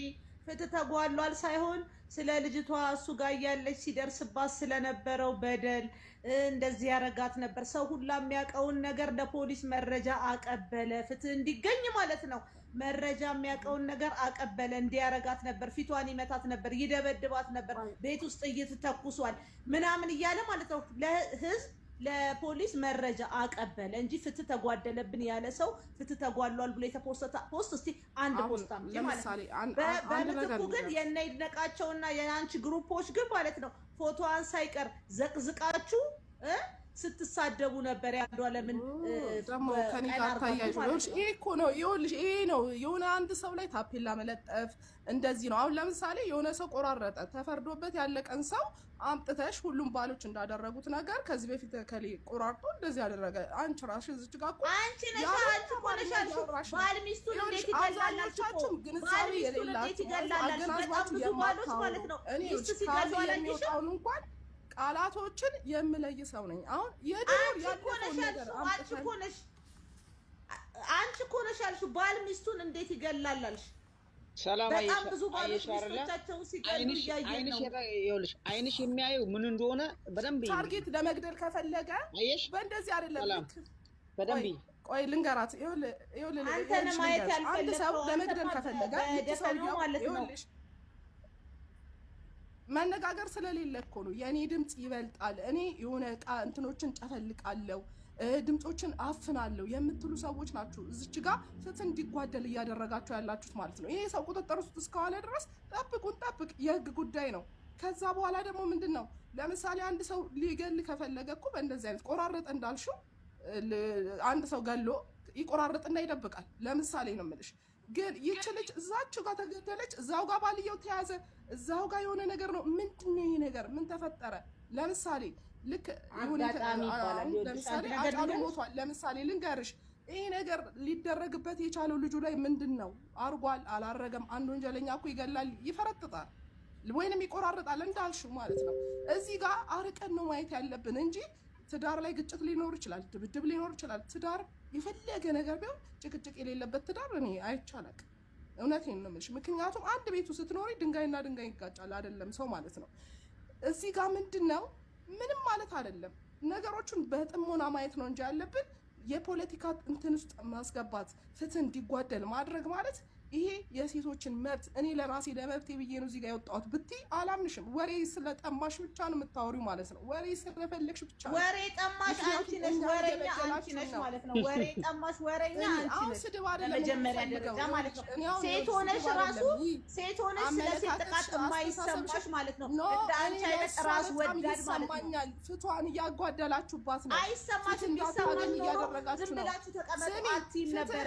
ፍትህ ተጓሏል ሳይሆን ስለ ልጅቷ እሱ ጋር ያለች ሲደርስባት ስለነበረው በደል እንደዚህ ያረጋት ነበር ሰው ሁላ የሚያውቀውን ነገር ለፖሊስ መረጃ አቀበለ ፍትህ እንዲገኝ ማለት ነው መረጃ የሚያውቀውን ነገር አቀበለ እንዲያረጋት ነበር ፊቷን ይመታት ነበር ይደበድባት ነበር ቤት ውስጥ እየተተኩሷል ምናምን እያለ ማለት ነው ለህዝብ ለፖሊስ መረጃ አቀበለ እንጂ ፍትህ ተጓደለብን ያለ ሰው ፍትህ ተጓሏል ብሎ የተፖስታ ፖስት እስቲ አንድ ፖስት አምጪ ማለት ነው በምትኩ ግን የነ ይድነቃቸውና የአንቺ ግሩፖች ግን ማለት ነው ፎቶዋን ሳይቀር ዘቅዝቃችሁ ስትሳደቡ ነበር ያንዷ ለምን ደሞ ከኔ ጋር ታያይሽ ይሄ እኮ ነው ይኸውልሽ ይሄ ነው የሆነ አንድ ሰው ላይ ታፔላ መለጠፍ እንደዚህ ነው አሁን ለምሳሌ የሆነ ሰው ቆራረጠ ተፈርዶበት ያለቀን ሰው አምጥተሽ ሁሉም ባሎች እንዳደረጉት ነገር ከዚህ በፊት ከሌ ቆራርጦ እንደዚህ ያደረገ አንቺ ራስሽ እዚህ ጋር እኮ አንቺ ነሽ ባል ሚስቱን እንዴት ይገላላችሁ ግንዛቤ የሌላችሁ አገናዝባችሁ ባሎች ማለት ነው ሚስቱ ሲገላላችሁ እንኳን ቃላቶችን የምለይ ሰው ነኝ አሁን የድሮ ያለው ነገር አንቺ እኮ ነሽ ያልሽው ባል ሚስቱን እንዴት ይገላላልሽ ሰላም በጣም ብዙ ባሎች ሚስቶቻቸው ሲገሉ ያያየን ነው ይኸውልሽ አይንሽ የሚያየው ምን እንደሆነ በደንብ ታርጌት ለመግደል ከፈለገ በእንደዚህ አይደለም በደንብ ቆይ ልንገራት ይኸውልህ አንተን ማየት ያልፈለገው አንድ ሰው ለመግደል ከፈለገ ደፈነው ማለት ነው መነጋገር ስለሌለ እኮ ነው የኔ ድምጽ ይበልጣል እኔ የሆነ እንትኖችን ጨፈልቃለሁ ድምጾችን አፍናለሁ የምትሉ ሰዎች ናችሁ እዚች ጋር ፍትህ እንዲጓደል እያደረጋችሁ ያላችሁት ማለት ነው ይሄ ሰው ቁጥጥር ውስጥ እስከዋለ ድረስ ጠብቅ የህግ ጉዳይ ነው ከዛ በኋላ ደግሞ ምንድነው ለምሳሌ አንድ ሰው ሊገል ከፈለገ እኮ በእንደዚህ አይነት ቆራረጠ እንዳልሽው አንድ ሰው ገሎ ይቆራረጥና ይደብቃል ለምሳሌ ነው የምልሽ ግን ይች ልጅ እዛችሁ ጋር ተገደለች እዛው ጋር ባልየው ተያዘ እዛው ጋር የሆነ ነገር ነው ምንድነው ይሄ ነገር ምን ተፈጠረ ለምሳሌ ልክ ለምሳሌ አጫሉ ሞቷል ለምሳሌ ልንገርሽ ይሄ ነገር ሊደረግበት የቻለው ልጁ ላይ ምንድነው አርጓል አላረገም አንድ ወንጀለኛ እኮ ይገላል ይፈረጥጣል ወይንም ይቆራረጣል እንዳልሽው ማለት ነው እዚህ ጋር አርቀን ነው ማየት ያለብን እንጂ ትዳር ላይ ግጭት ሊኖር ይችላል ድብድብ ሊኖር ይችላል ትዳር የፈለገ ነገር ቢሆን ጭቅጭቅ የሌለበት ትዳር እኔ አይቻላቅ እውነቴን ነው የምልሽ ምክንያቱም አንድ ቤቱ ስትኖሪ ድንጋይና ድንጋይ ይጋጫል አይደለም ሰው ማለት ነው እዚህ ጋር ምንድነው ምንም ማለት አይደለም ነገሮችን በጥሞና ማየት ነው እንጂ ያለብን የፖለቲካ እንትን ውስጥ ማስገባት ፍትህ እንዲጓደል ማድረግ ማለት ይሄ የሴቶችን መብት እኔ ለራሴ ለመብቴ ብዬ ነው እዚህ ጋር ያወጣሁት ብትይ አላምንሽም ወሬ ስለጠማሽ ብቻ ነው የምታወሪው ማለት ነው ወሬ ስለፈለግሽ ብቻ ወሬ ጠማሽ አንቺ ነሽ ወሬኛ አንቺ ነሽ ማለት ነው ወሬ ጠማሽ ወሬኛ አንቺ ነሽ ስድብ አይደለም መጀመሪያ ደረጃ ማለት ነው ሴት ሆነሽ ራሱ ሴት ሆነሽ ስለ ሴት ጥቃት የማይሰማሽ ማለት ነው እንደ አንቺ አይነት ራስ ወዳድ ማለት ነው ፍቷን እያጓደላችሁባት ነው አይሰማሽም ቢሰማሽ እያደረጋችሁ ነው ብላችሁ ተቀመጡ አትይም ነበር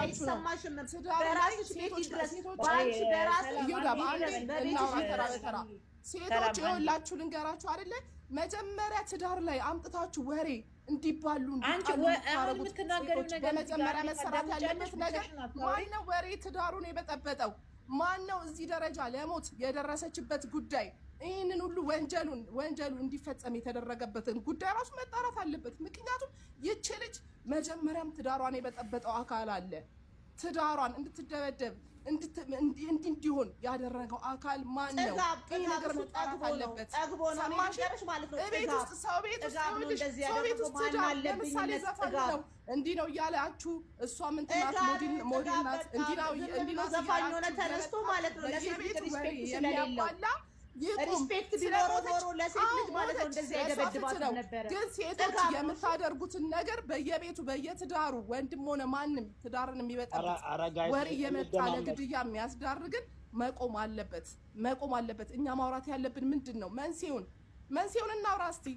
አልተሰማሽም በራስሽ ቤት ድረስ ባንቺ በራስሽ ሴቶች ይኸውላችሁ ልንገራችሁ አይደለ መጀመሪያ ትዳር ላይ አምጥታችሁ ወሬ እንዲባሉ በመጀመሪያ መሰራት ያለበት ነገር ማነው ወሬ ትዳሩን የበጠበጠው ማነው እዚህ ደረጃ ለሞት የደረሰችበት ጉዳይ ይህንን ሁሉ ወንጀሉ እንዲፈጸም የተደረገበትን ጉዳይ ራሱ መጣራት አለበት ምክንያቱም ይቺ ልጅ መጀመሪያም ትዳሯን የበጠበጠው አካል አለ ትዳሯን እንድትደበደብ እንዲሆን ያደረገው አካል ማን ነው? ይሄ ነገር መጣራት አለበት። ሰማሽ ማለት ነው። ቤት ውስጥ ሰው ቤት ውስጥ ትዳር ለምሳሌ ዘፈን ነው እንዲህ ነው እያላችሁ እሷ ምን ትናት ሞዴል ናት እንዲህ ነው ዘፋኝ ሆነ ተነስቶ ማለት ነው። ለሴት ሪስፔክት ስለሌለው ሪስፔክት ቢኖረው ኖሮ ለሴት ልጅ ማለት ነው እንደዚህ አይደበድባት ነበር። ግን ሴቶች የምታደርጉትን ነገር በየቤቱ በየትዳሩ ወንድም ሆነ ማንም ትዳርን የሚበጣበት ወሬ የመጣ ለግድያ የሚያስዳርግን መቆም አለበት። እኛ ማውራት ያለብን ምንድን ነው? መንስኤውን እናውራ እስቲ።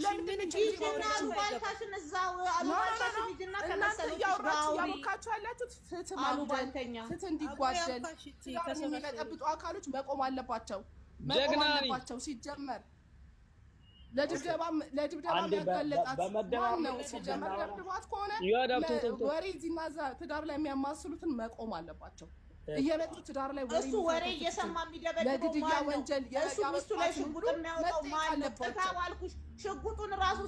ለምን ጂጂና አሉባልታሽን እዛው አሉባልታሽን ጂጂና ከመሰሉ ያወራችሁ ያላችሁት ፍትህ እንዲጓደል ትዳርን የሚበጠብጡ አካሎች መቆም አለባቸው። ሲጀመር ለድብደባ ያጋለጣት ነው። ሲጀመር ደብድባት ከሆነ ወሬ እዚህና እዛ ትዳር ላይ የሚያማስሉትን መቆም አለባቸው። እየመጡ ትዳር ላይ ወሬ እየሰማ የሚደበድበው ለግድያ ወንጀል እሱ ላይ ሽጉጥ የሚያወጣው ማን ነበር? ታዋልኩሽ ሽጉጡን ራሱ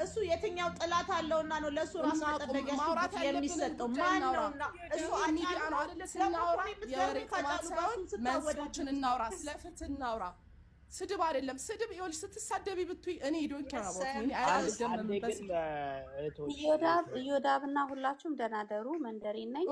እሱ የትኛው ጥላት አለውና ነው ለሱ ራሱ ተጠበቂያ ሽጉጥ የሚሰጠው ማን ነውና? እሱ ሚዲያ ነው አይደለ? ስናወራ የወሬ ጥማት ሳይሆን መልሶችን እናውራ፣ ስለ ፍትህ እናውራ። ስድብ አይደለም። ስድብ ይኸውልሽ ስትሳደቢ ብትይ እኔ ዶንት ኬር አባውት ምን አይደለም። እዮዳብና ሁላችሁም ደህና ደሩ። መንደሬ ነኝ።